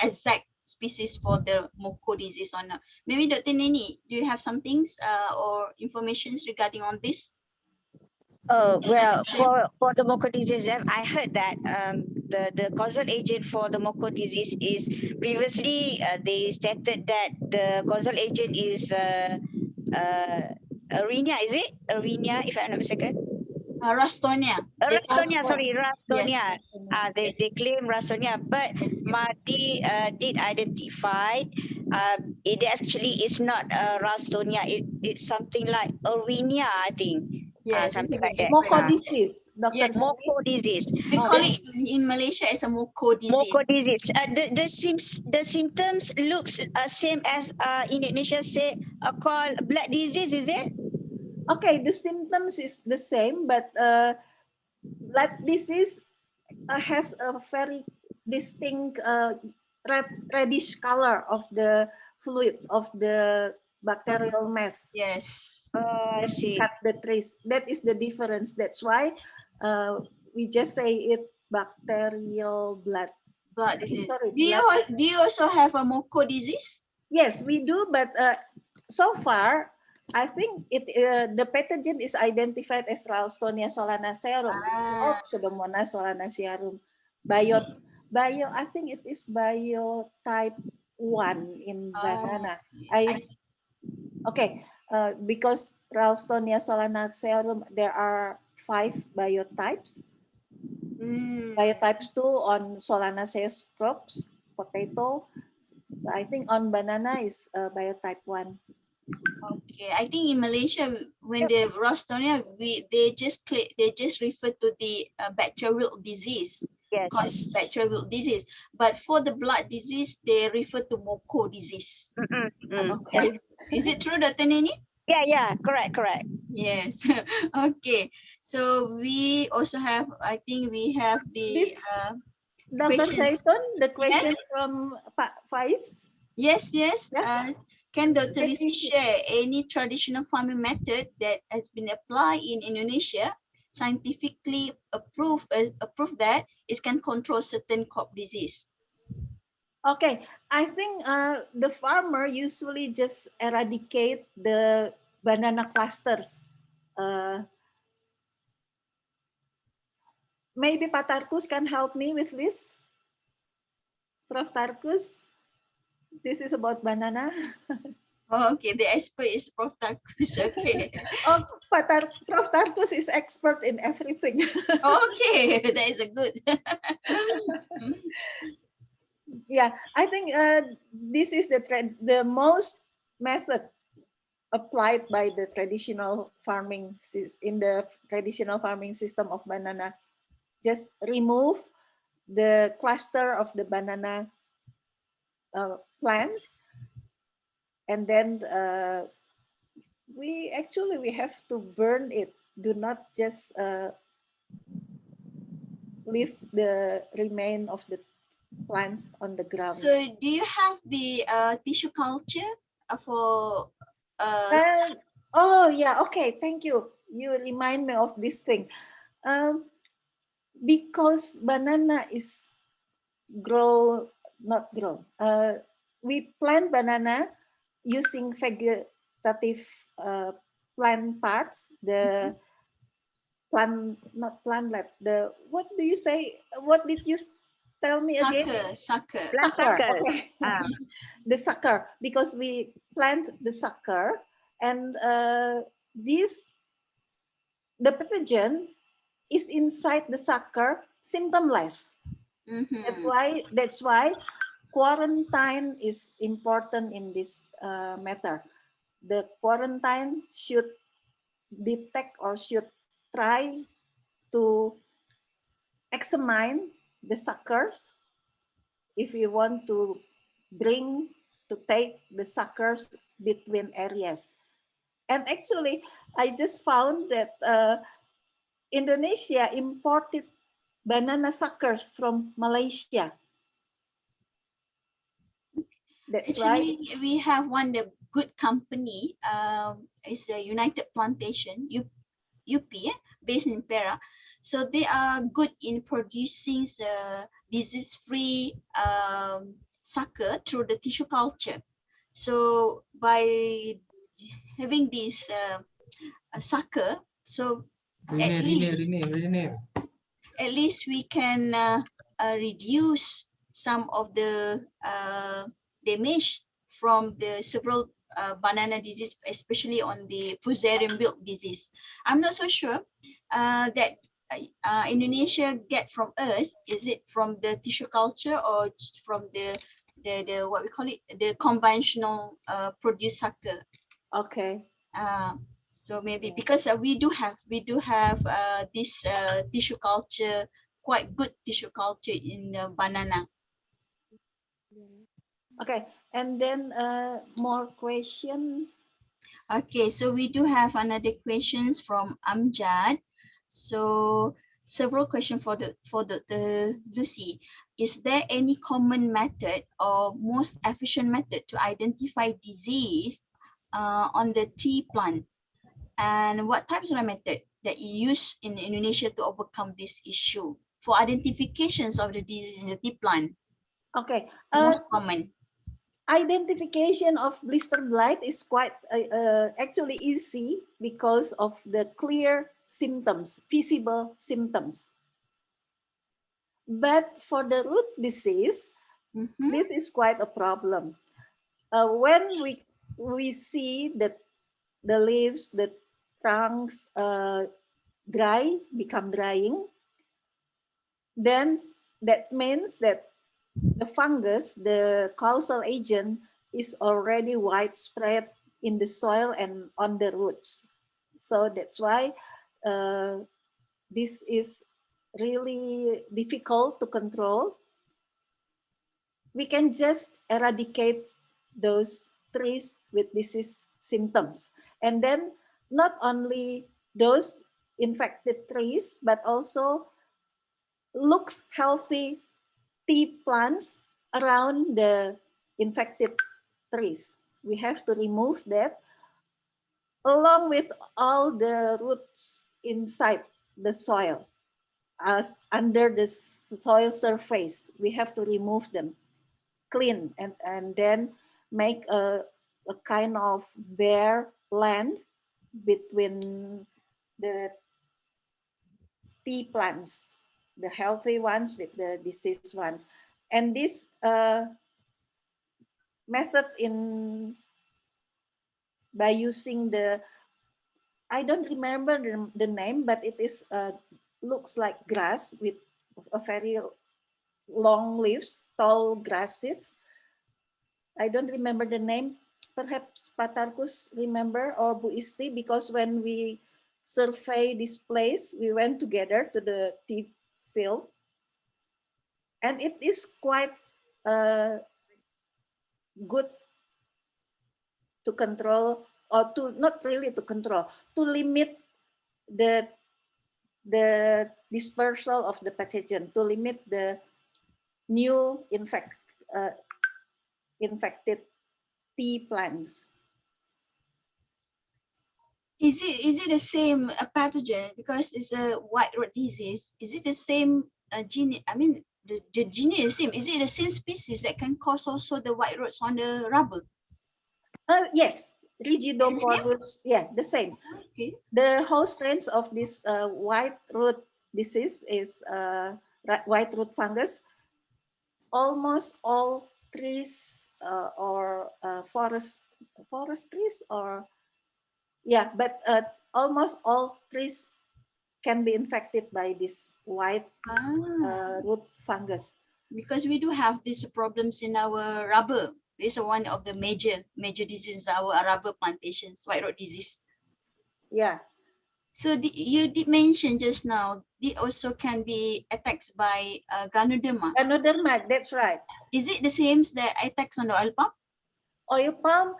exact species for the Moko disease or not. Maybe Dr. Neni, do you have some things or informations regarding on this? Well, for the Moko disease, I heard that the causal agent for the Moko disease is previously they stated that the causal agent is Arenia, is it? Arenia, if I'm not mistaken. Ralstonia. Ralstonia, sorry, Ralstonia. Yes. They claim Ralstonia, but MARDI did identify it actually is not Ralstonia. It's something like Arenia, I think. Yes, something it's a like that. Moko different. disease, Dr. Yes. Nabi. Moko disease. We call it in Malaysia as a Moko disease. Moko disease. The symptoms looks same as in Indonesia say called blood disease, is it? Okay, the symptoms is the same, but blood disease has a very distinct reddish color of the fluid of the bacterial mass. Yes. I When we see. cut the trace, that is the difference. That's why we just say it bacterial blood. Blood disease. Sorry, Do you also have a Moko disease? Yes, we do, but so far, I think the pathogen is identified as Ralstonia solanacearum, or Pseudomonas solanacearum. I think it is biotype 1 in banana. Okay, because Ralstonia solanacearum, there are 5 biotypes. Biotypes 2 on Solanaceous crops, potato. I think on banana is biotype 1. Okay, I think in Malaysia when the Ralstonia, they just refer to the bacterial disease. Yes. Bacterial disease, but for the blood disease, they refer to Moko disease. Okay. Is it true, Dr. Neni? Yeah, correct. Yes. Okay. So we also have, I think we have the Dr. questions. Zaiton, the question from Faiz. Yes. Yeah. Can Dr. Lisi share any traditional farming method that has been applied in Indonesia, scientifically approved that it can control certain crop disease? Okay, I think the farmer usually just eradicate the banana clusters. Maybe Pak Tarkus can help me with this. Prof. Tarkus, this is about banana. Oh, okay, the expert is Prof. Tarkus. Okay. Oh, Prof. Tarkus is expert in everything. Okay, that is a good. Yeah, I think this is the most method applied by the traditional farming in the traditional farming system of banana. Just remove the cluster of the banana plants, and then we have to burn it. Do not just leave the remain of the plants on the ground. So do you have the tissue culture for oh yeah, okay, thank you. You remind me of this thing. Because banana is we plant banana using vegetative plant parts, the plant, not plantlet, the, what do you say? What did you tell me again? Sucker. Okay. The sucker, because we plant the sucker, and the pathogen is inside the sucker, symptomless. That's why quarantine is important in this method. The quarantine should detect or should try to examine the suckers if you want to take the suckers between areas. And actually, I just found that Indonesia imported banana suckers from Malaysia. That's Actually, right. we have one the good company. It's a United Plantation, UP, based in Perak. So they are good in producing the disease-free sucker through the tissue culture. So by having this sucker, so at least we can reduce some of the damage from the several banana disease, especially on the Fusarium wilt disease. I'm not so sure that Indonesia get from us. Is it from the tissue culture or just from the what we call it, the conventional produce sucker? Okay. So maybe because we do have this tissue culture, quite good tissue culture in banana. Okay, and then more question. Okay, so we do have another questions from Amjad. So several questions for the Lucy. Is there any common method or most efficient method to identify disease on the tea plant? And what types of method that you use in Indonesia to overcome this issue for identifications of the disease in the tea plant? Okay, Most common. identification of blister blight is quite actually easy because of the clear symptoms, visible symptoms. But for the root disease, this is quite a problem. When we see that the leaves, the trunks become drying, then that means that the fungus, the causal agent, is already widespread in the soil and on the roots. So that's why this is really difficult to control. We can just eradicate those trees with disease symptoms. And then not only those infected trees, but also looks healthy tea plants around the infected trees. We have to remove that along with all the roots inside the soil, as under the soil surface. We have to remove them, clean, and then make a kind of bare land between the tea plants, the healthy ones with the diseased one. And this method by using I don't remember the name, but it is looks like grass with a very long leaves, tall grasses. I don't remember the name. Perhaps Patarkus remember, or Bu Isti, because when we survey this place, we went together to the tea field. And it is quite good to control, or to not really to control, to limit the dispersal of the pathogen, to limit the new infected tea plants. Is it the same pathogen because it's a white rot disease? Is it the same gene? I mean, the gene is the same. Is it the same species that can cause also the white rots on the rubber? Yes, Rigidoporus. Yeah, the same. Okay. The host strains of this white root disease is white root fungus. Almost all trees or forest trees, or yeah, but almost all trees can be infected by this white root fungus. Because we do have these problems in our rubber. This is one of the major diseases our rubber plantations, white rot disease. Yeah. So you did mention just now, it also can be attacked by Ganoderma. Ganoderma, that's right. Is it the same that attacks on the oil palm? Oil palm,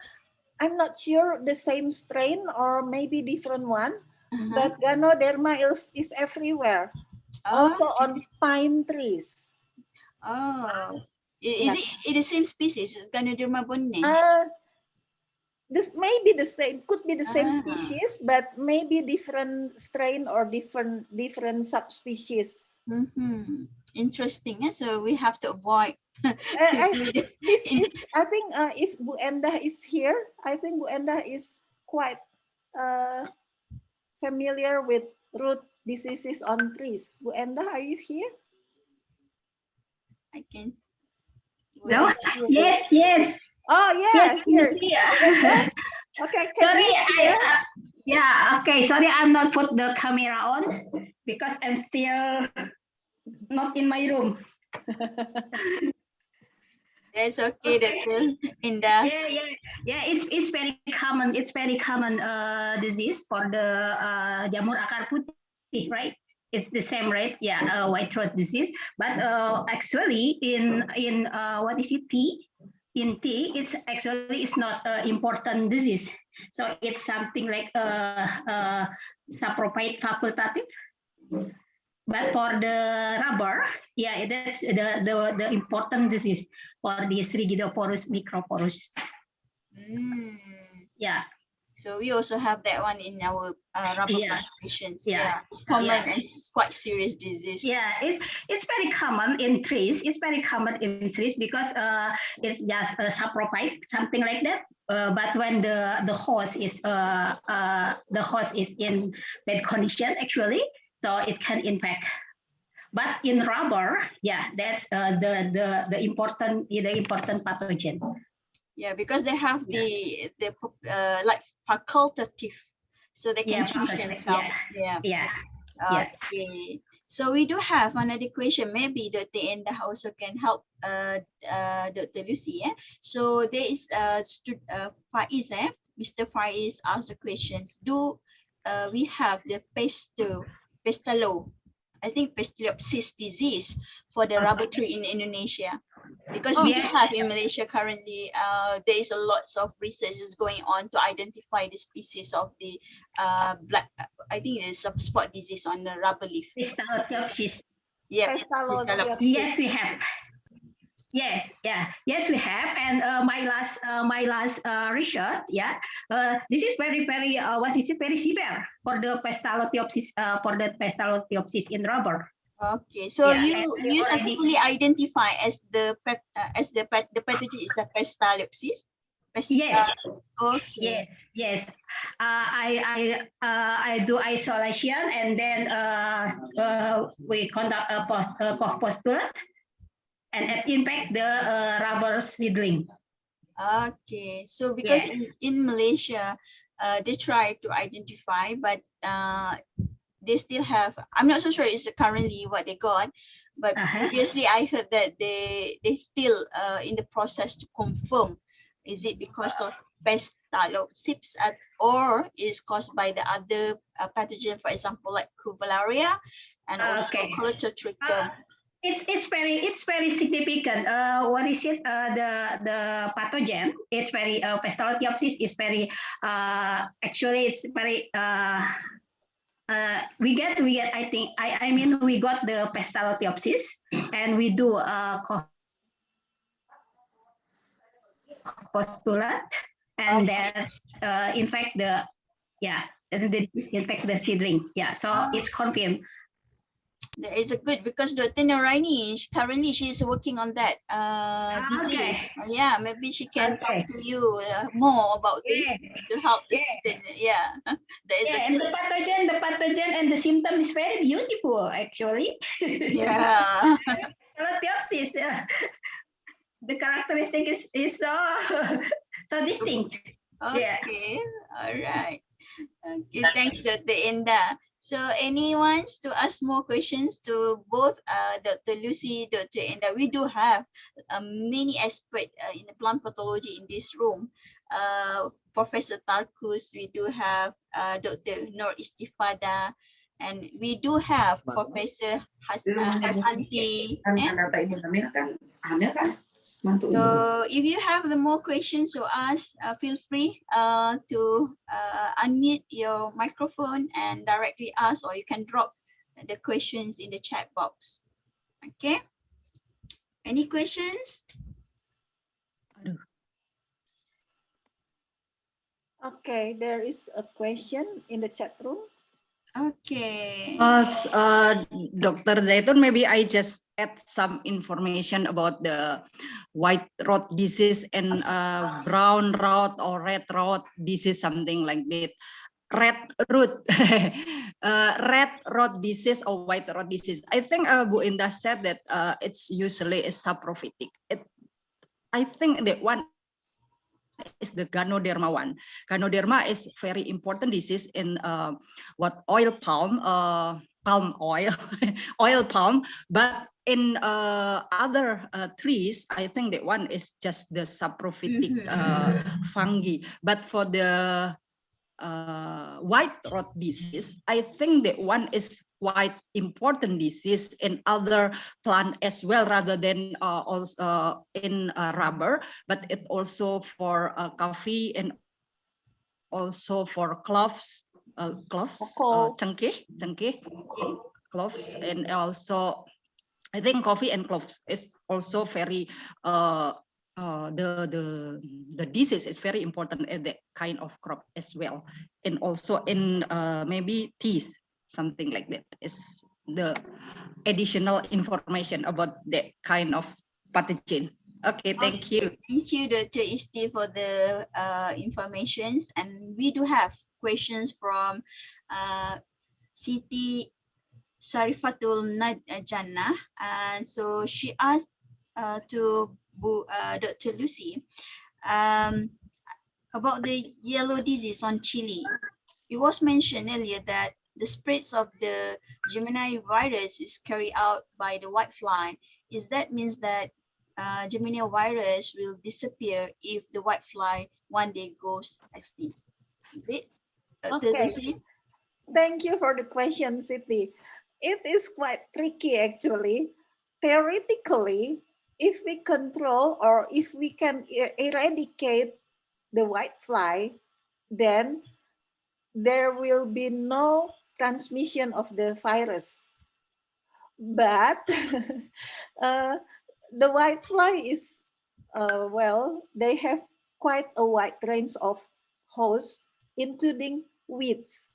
I'm not sure the same strain or maybe different one, but Ganoderma is everywhere. Also on pine trees. Oh, is it the same species? Is Ganoderma bonae? This may be the same, could be the same species, but maybe different strain or different subspecies. Interesting. So we have to avoid. I think if Bu Endah is here, I think Bu Endah is quite familiar with root diseases on trees. Bu Endah, are you here? I can. No. Yes. Oh yeah, here. Okay. Sorry, okay. Sorry, I'm not put the camera on because I'm still not in my room. That's okay, Dr. Indah. Yeah. It's very common. It's very common disease for the jamur akar putih, right? It's the same, right? Yeah, white throat disease. But actually, in what is it? Tea. In tea, it's actually it's not important disease. So it's something like saprophyte facultative. But for the rubber, yeah, that's the important disease for this Rigidoporus microporus. Yeah. So we also have that one in our rubber Yeah. plantations. Yeah. It's common Yeah. and it's quite serious disease. Yeah, it's very common in trees. It's very common in trees because it's just a saprophyte, something like that. But when the host is in bad condition, actually, so it can infect. But in rubber, yeah, that's the important pathogen. Yeah, because they have the like facultative, so they can Yeah, choose facultative, themselves. yeah. Yeah. Okay. So we do have another question. Maybe Dr. Indah also can help Dr. Lucy. So there is Faiz. Mr. Faiz asked the questions. Do we have the pestalo? I think Pestalosis disease for the rubber tree in Indonesia. Because we do have in Malaysia currently, there is a lots of research is going on to identify the species of the black. I think it's a spot disease on the rubber leaf. Pestalotiopsis. Yeah. Pestalotiopsis. Yes, we have. Yes, we have. And my last research, this is very very very severe for the Pestalotiopsis in rubber. Okay, so Yeah, you successfully identify as the pathogen is the Pestalotiopsis. Yes. Okay. Yes. I do isolation and then we conduct a postulate and it impact the rubber seedling. Okay, so because Yeah. in Malaysia, they try to identify, but they still have. I'm not so sure it's currently what they got, but previously I heard that they still in the process to confirm. Is it because of Pestalotiopsis or is caused by the other pathogen, for example, like Cuvularia and also Colostotrichum? It's very significant. What is it? The pathogen. It's very Pestalotiopsis is very actually it's very we get I mean we got the Pestalotiopsis and we do postulate and then infect the infect the seedling. Yeah, so it's confirmed. There is a good because Dr. Noraini currently she is working on that disease. Yeah, maybe she can talk to you more about this to help the student. Yeah, there is and the pathogen and the symptom is very beautiful actually. Yeah. Pestalotiopsis, the characteristic is so distinct. Okay, all right. Okay, thanks, Dr. Indah. So anyone to ask more questions to both Dr. Lucy, Dr. Indah? We do have many experts in the plant pathology in this room. Professor Tarkus, we do have Dr. Nur Istifada, and we do have Professor Hasanti. So if you have the more questions to ask, feel free to unmute your microphone and directly ask, or you can drop the questions in the chat box. Okay. Any questions? Okay, there is a question in the chat room. Okay. Dr. Zaitun, maybe I just add some information about the white rot disease and brown rot or red rot disease, something like that. Red rot disease or white rot disease. I think Bu Indah said that it's usually a saprophytic. I think that one is the Ganoderma one. Ganoderma is very important disease in what oil palm palm oil, oil palm. But in other trees, I think that one is just the saprophytic fungi. But for the white rot disease, I think that one is quite important disease in other plant as well, rather than also in rubber, but it also for coffee and also for cloves, cengkeh, cloves, and also I think coffee and cloves is also very the disease is very important at that kind of crop as well, and also in maybe teas, something like that is the additional information about that kind of pathogen. Okay, thank you. Thank you, Dr. Isti, for the informations. And we do have questions from Siti Sharifatul Jannah. So she asked to Dr. Lucy about the yellow disease on chili. It was mentioned earlier that the spreads of the Gemini virus is carried out by the whitefly. Is that means that Gemini virus will disappear if the whitefly one day goes extinct? Is it? Okay. Thank you for the question, Siti. It is quite tricky actually. Theoretically, if we control or if we can eradicate the whitefly, then there will be no transmission of the virus. But the whitefly is, well, they have quite a wide range of hosts, including weeds.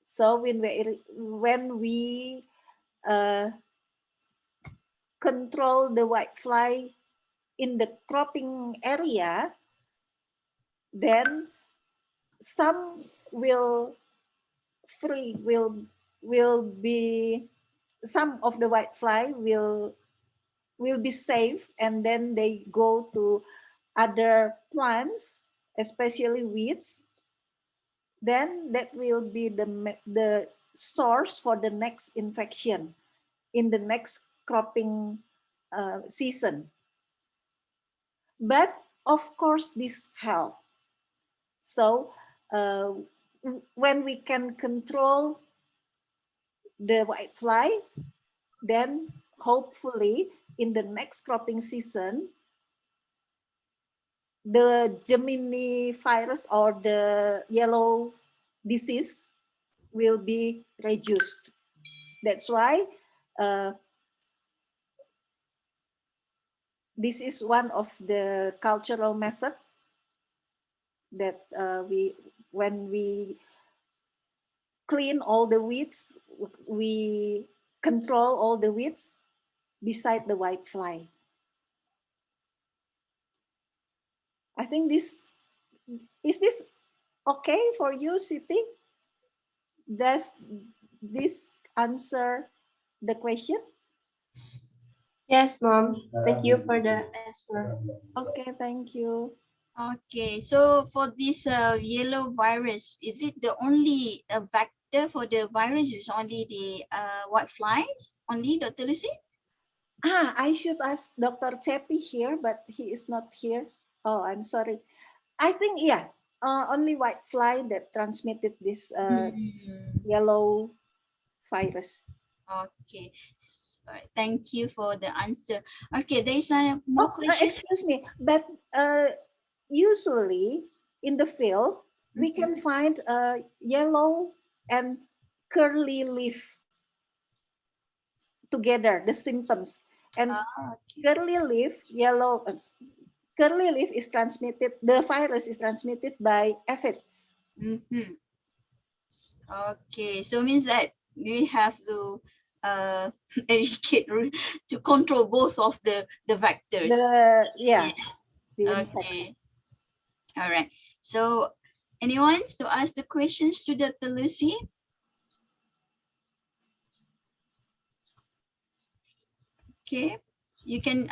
So when we control the whitefly in the cropping area, then some will be, some of the whitefly will be safe, and then they go to other plants, especially weeds. Then that will be the source for the next infection in the next cropping season. But of course, this helps. So when we can control the whitefly, then hopefully in the next cropping season, the Gemini virus or the yellow disease will be reduced. That's why this is one of the cultural method that when we clean all the weeds, we control all the weeds beside the whitefly. I think is this okay for you, Siti? Does this answer the question? Yes, Mom. Thank you for the answer. Okay, thank you. Okay, so for this yellow virus, is it the only vector for the virus? Is only the whiteflies? Only, Dr. Lucy? I should ask Dr. Cepi here, but he is not here. Oh, I'm sorry. I think, yeah, only whitefly that transmitted this yellow virus. Okay, all right. Thank you for the answer. Okay, there is a more question. Excuse me, but usually in the field, we can find yellow and curly leaf together, the symptoms. And curly leaf, curly leaf is transmitted, the virus is transmitted by aphids. Okay, so means that we have to eradicate to control both of the vectors. Yes. Okay. All right. So anyone to ask the questions to Dr. Lucy? Okay, you can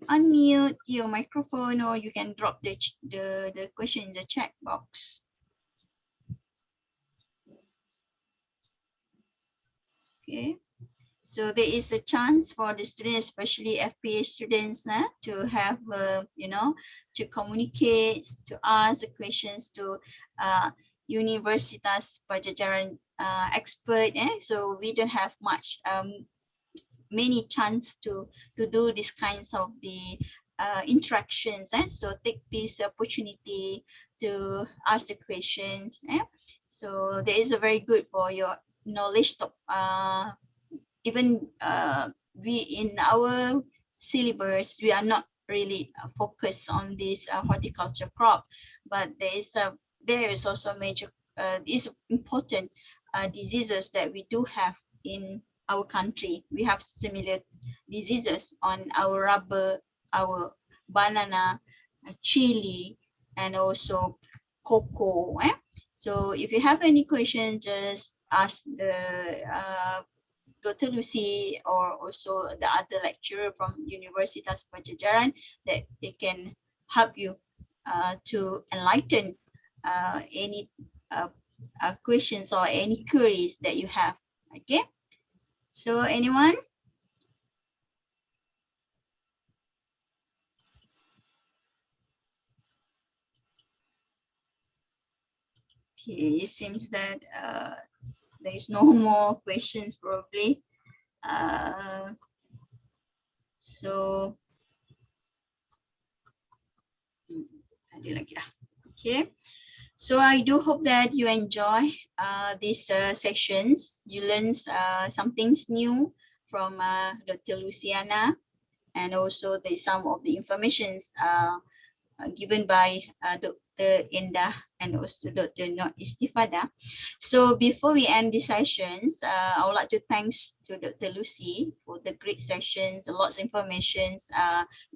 unmute your microphone, or you can drop the question in the chat box. Okay. So there is a chance for the students, especially FPA students, to have, to communicate, to ask the questions to Universitas Padjadjaran expert. So we don't have many chance to do these kinds of the interactions. So take this opportunity to ask the questions. So there is a very good for your knowledge top. Even we in our syllabus, we are not really focused on this horticulture crop, but there is also major is important diseases that we do have in our country. We have similar diseases on our rubber, our banana, chili, and also cocoa. So if you have any questions, just ask the Dr. Lucy or also the other lecturer from Universitas Padjadjaran, that they can help you to enlighten any questions or any queries that you have. Okay, so anyone? Okay, it seems that there is no more questions probably. So ada lagi lah. Okay, so I do hope that you enjoy these sessions. You learn some things new from Dr. Luciana, and also some of the informations given by Dr. Endah and also Dr. Nur Istifada. So before we end the sessions, I would like to thanks to Dr. Lucy for the great sessions, lots of information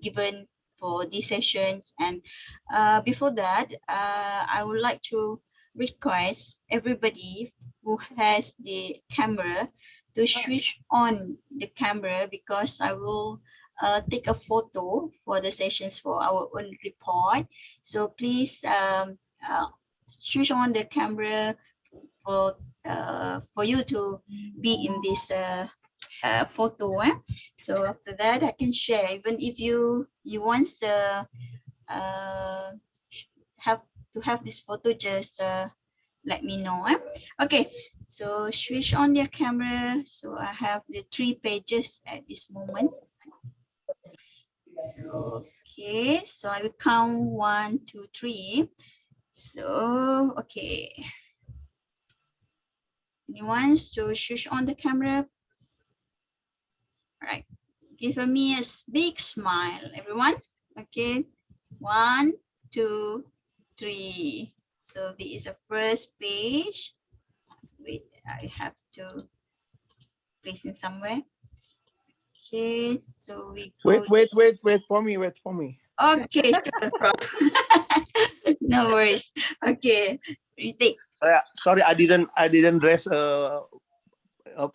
given for these sessions. And before that, I would like to request everybody who has the camera to switch on the camera, because I will take a photo for the sessions for our own report. So please switch on the camera for you to be in this photo. So after that, I can share. Even if you want have this photo, just let me know. Okay, so switch on your camera. So I have the 3 pages at this moment. So okay, so I will count 1, 2, 3. So okay, anyone to switch on the camera? All right, give me a big smile, everyone. Okay, 1, 2, 3. So this is the first page. Wait, I have to place it somewhere. Okay, so we go. Wait for me. Okay, sure, Prof. No worries. Okay, retake. Sorry, I didn't dress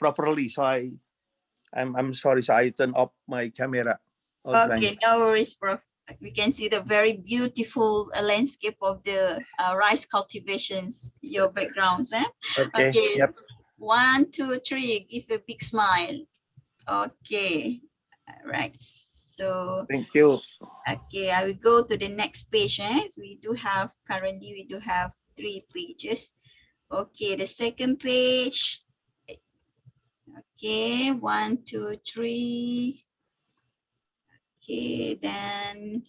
properly, so I'm sorry. So I turned off my camera. Okay, no worries, Prof. We can see the very beautiful landscape of the rice cultivations, your backgrounds. Okay. Okay. Yep. 1, 2, 3. Give a big smile. Okay. All right. So Thank you. okay, I will go to the next page. Currently we do have 3 pages. Okay, the second page. Okay, 1, 2, 3. Okay, then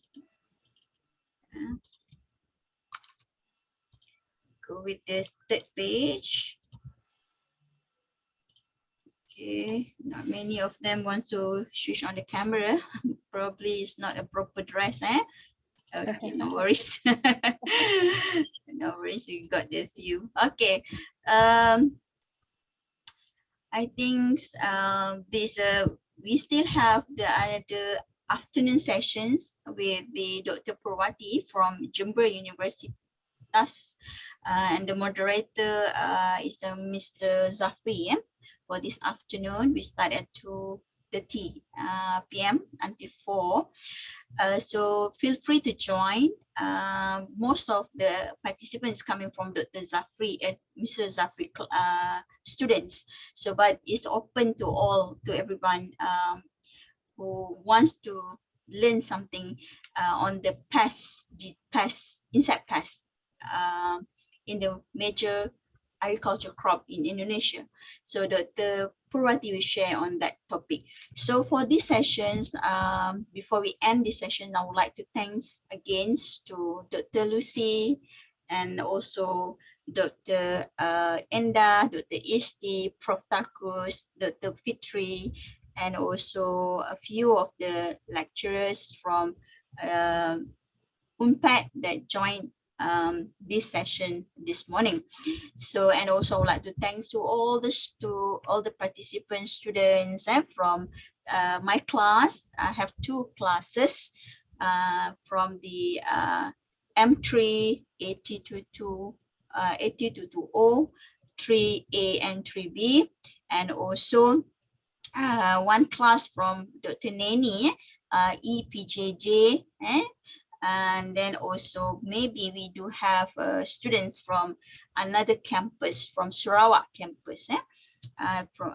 go with this third page. Okay, not many of them want to switch on the camera. Probably it's not a proper dress. Okay, no worries. No worries, we got the view. Okay. I think we still have the other afternoon sessions with the Dr. Purwati from Jember University. And the moderator is Mr. Zafri. For this afternoon, we start at 2 3:30 p.m. until 4. So feel free to join. Most of the participants coming from Dr. Zafri and Mr. Zafri students. So, but it's open to all, to everyone who wants to learn something on the insect pests in the major agriculture crop in Indonesia. So Dr. Purwati will share on that topic. So for these sessions, before we end this session, I would like to thanks again to Dr. Lucy and also Dr. Enda, Dr. Isti, Prof. Takus, Dr. Fitri, and also a few of the lecturers from UNPAD that joined this session this morning. So, and also I would like to thanks to all the participants, students from my class. I have 2 classes from the M3 8022 8020 3A and 3B, and also 1 class from Dr. Neni, EPJJ, and then also maybe we do have students from another campus, from Sarawak campus, from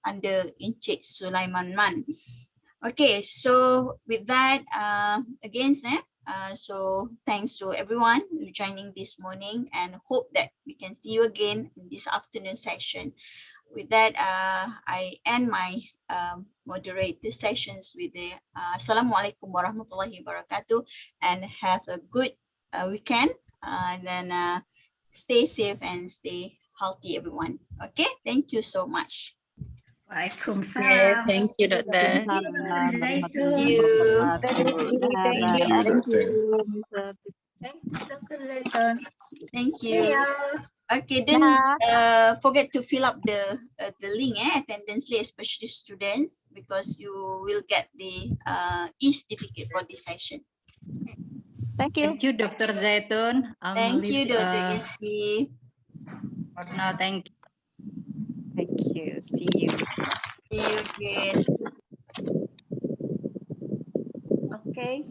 under Encik Sulaiman Man. Okay, so with that, again, so thanks to everyone joining this morning, and hope that we can see you again in this afternoon session. With that, I end my moderator sessions with the Assalamualaikum warahmatullahi wabarakatuh, and have a good weekend, and then stay safe and stay healthy, everyone. Okay, thank you so much. Waalaikumsalam. Thank you, Doctor. Thank you. Thank you. Thanks, Dr. Zaiton. Thank See you. ya. Okay, then forget to fill up the link, attendance list, especially students, because you will get the e-certificate for this session. Thank you, Dr. Zaitun. Thank you, Dr. Isti. For now, thank you. Thank you. See you. See you again. Okay.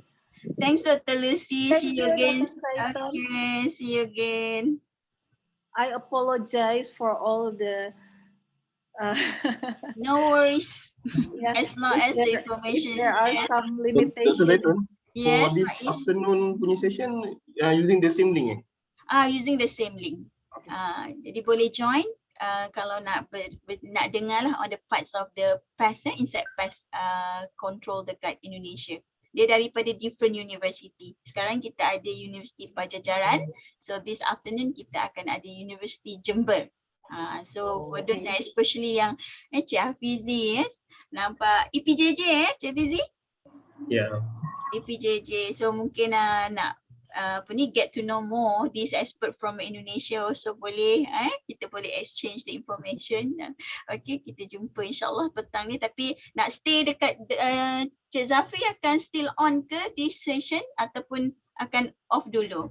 Thanks, Dr. Lucy. Thank See you you, again. Dr. Zaiton. Okay, see you again. I apologize for all the No worries. yeah, As long as the information is there are there. some Dr. limitations. Zaiton, Yes, for this Faiz. afternoon punya session, using the same link Using the same link. Jadi boleh join kalau nak nak dengar lah on the parts of the pest, insect pest control dekat Indonesia. Dia daripada different university. Sekarang kita ada Universiti Pajajaran. So this afternoon kita akan ada Universiti Jember. So for those especially yang Cik Hafizi, nampak EPJJ Cik Hafizi? Yeah. EPJJ. So mungkin nak get to know more this expert from Indonesia also boleh, kita boleh exchange the information. Okay, kita jumpa insyaAllah petang ni. Tapi nak stay dekat Cik Zafri akan still on ke this session ataupun akan off dulu?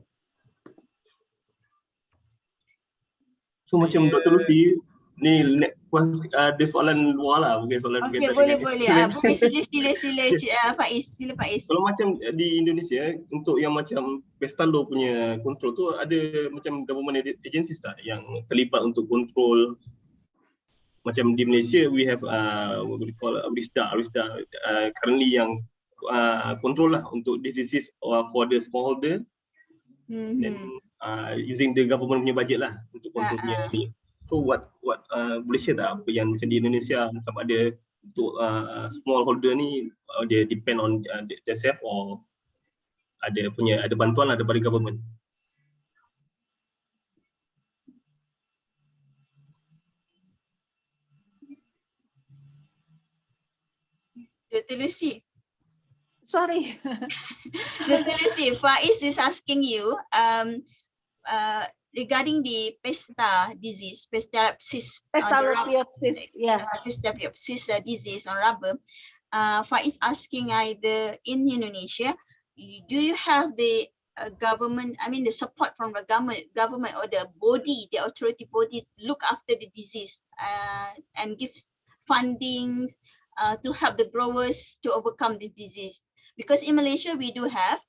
So macam Dr. Lucy, ni ada soalan luar lah, bukan soalan Okay, berkaitan boleh. dengan- Boleh sila Faiz. Sila Faiz. Kalau macam di Indonesia, untuk yang macam Pestalo punya control tu, ada macam government agencies tak yang terlibat untuk control? Macam di Malaysia, we have what we call RISDA currently yang control lah untuk this disease for the smallholder, then using the government punya budget lah untuk control punya ni. So what boleh share tak apa yang macam di Indonesia macam ada untuk smallholder ni, dia depend on themselves or ada bantuan lah daripada government? Dr. Lucy. Sorry. Dr. Lucy, Faiz is asking you regarding the Pesta disease, Pestalopiopsis. Yeah. Pestalopiopsis disease on rubber. Faiz asking either in Indonesia, do you have the government, the support from the government or the body, the authority body look after the disease and gives fundings to help the growers to overcome this disease? Because in Malaysia we do have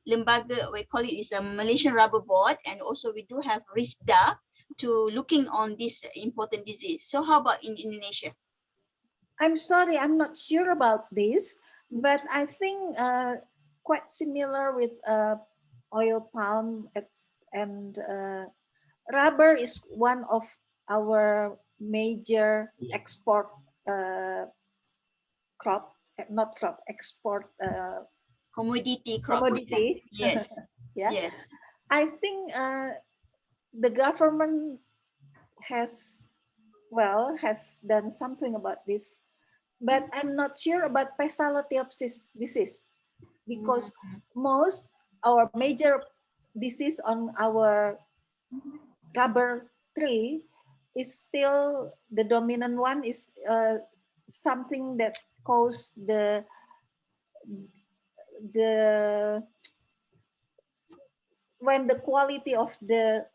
lembaga, we call it is a Malaysian Rubber Board, and also we do have RISDA to looking on this important disease. So how about in Indonesia? I'm sorry, I'm not sure about this, but I think quite similar with oil palm and rubber is one of our major export crop, not crop, export Commodity crop. commodity. Yes. Yeah. Yes. I think the government has done something about this, but I'm not sure about Pestalotiopsis disease, because most our major disease on our rubber tree is still the dominant one is something that cause the when the quality of the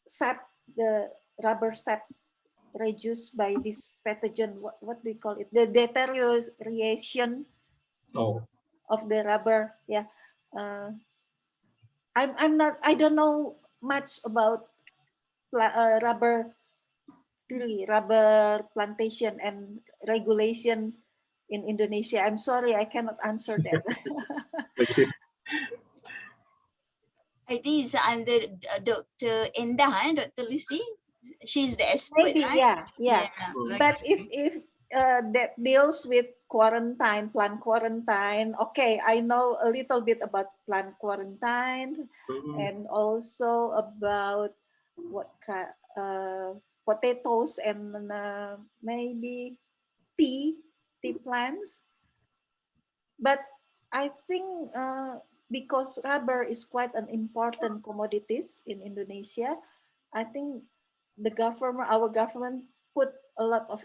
sap, the rubber sap reduced by this pathogen, what do you call it? The deterioration of the rubber. Yeah. I don't know much about rubber tree, rubber plantation and regulation in Indonesia. I'm sorry, I cannot answer that. Okay. I think it's under Dr. Endah, Dr. Lucy. She's the expert, Maybe, right? yeah. Okay. But if that deals with quarantine, plant quarantine, okay, I know a little bit about plant quarantine and also about what potatoes and maybe tea plants. But I think because rubber is quite an important commodities in Indonesia, I think our government put a lot of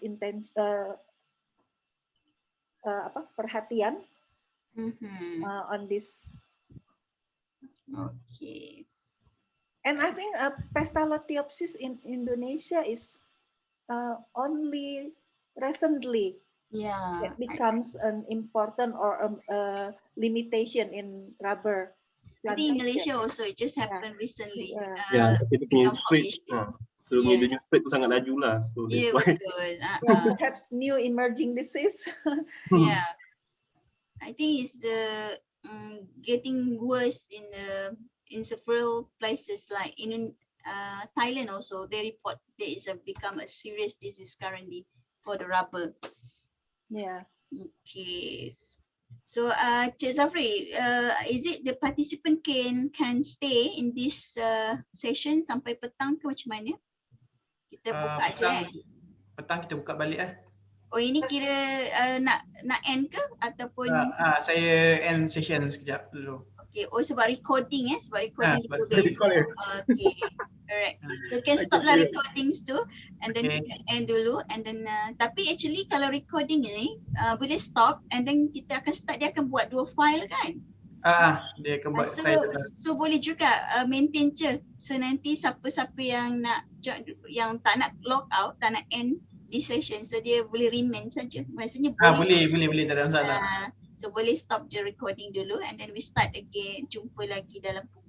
perhatian on this. Okay. And I think Pestalotiopsis in Indonesia is only recently it becomes an important or a limitation in rubber I think in Malaysia plantation. also it just happened recently. Ya, It's kita punya become hot spread, issue. sebelumnya Yeah. dia punya spread tu sangat laju lah. So that's Yeah, why. betul. Yeah, perhaps new emerging disease. Yeah. I think it's getting worse in several places like in Thailand also. They report there is become a serious disease currently for the rubber. Yeah. Okay. So, Cik Zafri, is it the participant can stay in this session sampai petang ke macam mana? Kita buka aja Petang kita buka balik . Oh, ini kira nak end ke ataupun? Saya end session sekejap dulu. Okay. Oh, sebab recording sebab recording sebab dulu recording. Okay. Alright. So can stop lah recordings tu and then kita end dulu and then tapi actually kalau recording ni boleh stop and then kita akan start, dia akan buat 2 file kan? Dia akan buat file. So boleh juga maintain je. So nanti siapa-siapa yang tak nak log out, tak nak end di session, so dia boleh remain saja. Maksudnya boleh. Boleh tak ada masalah. So boleh stop je recording dulu and then we start again, jumpa lagi dalam pukul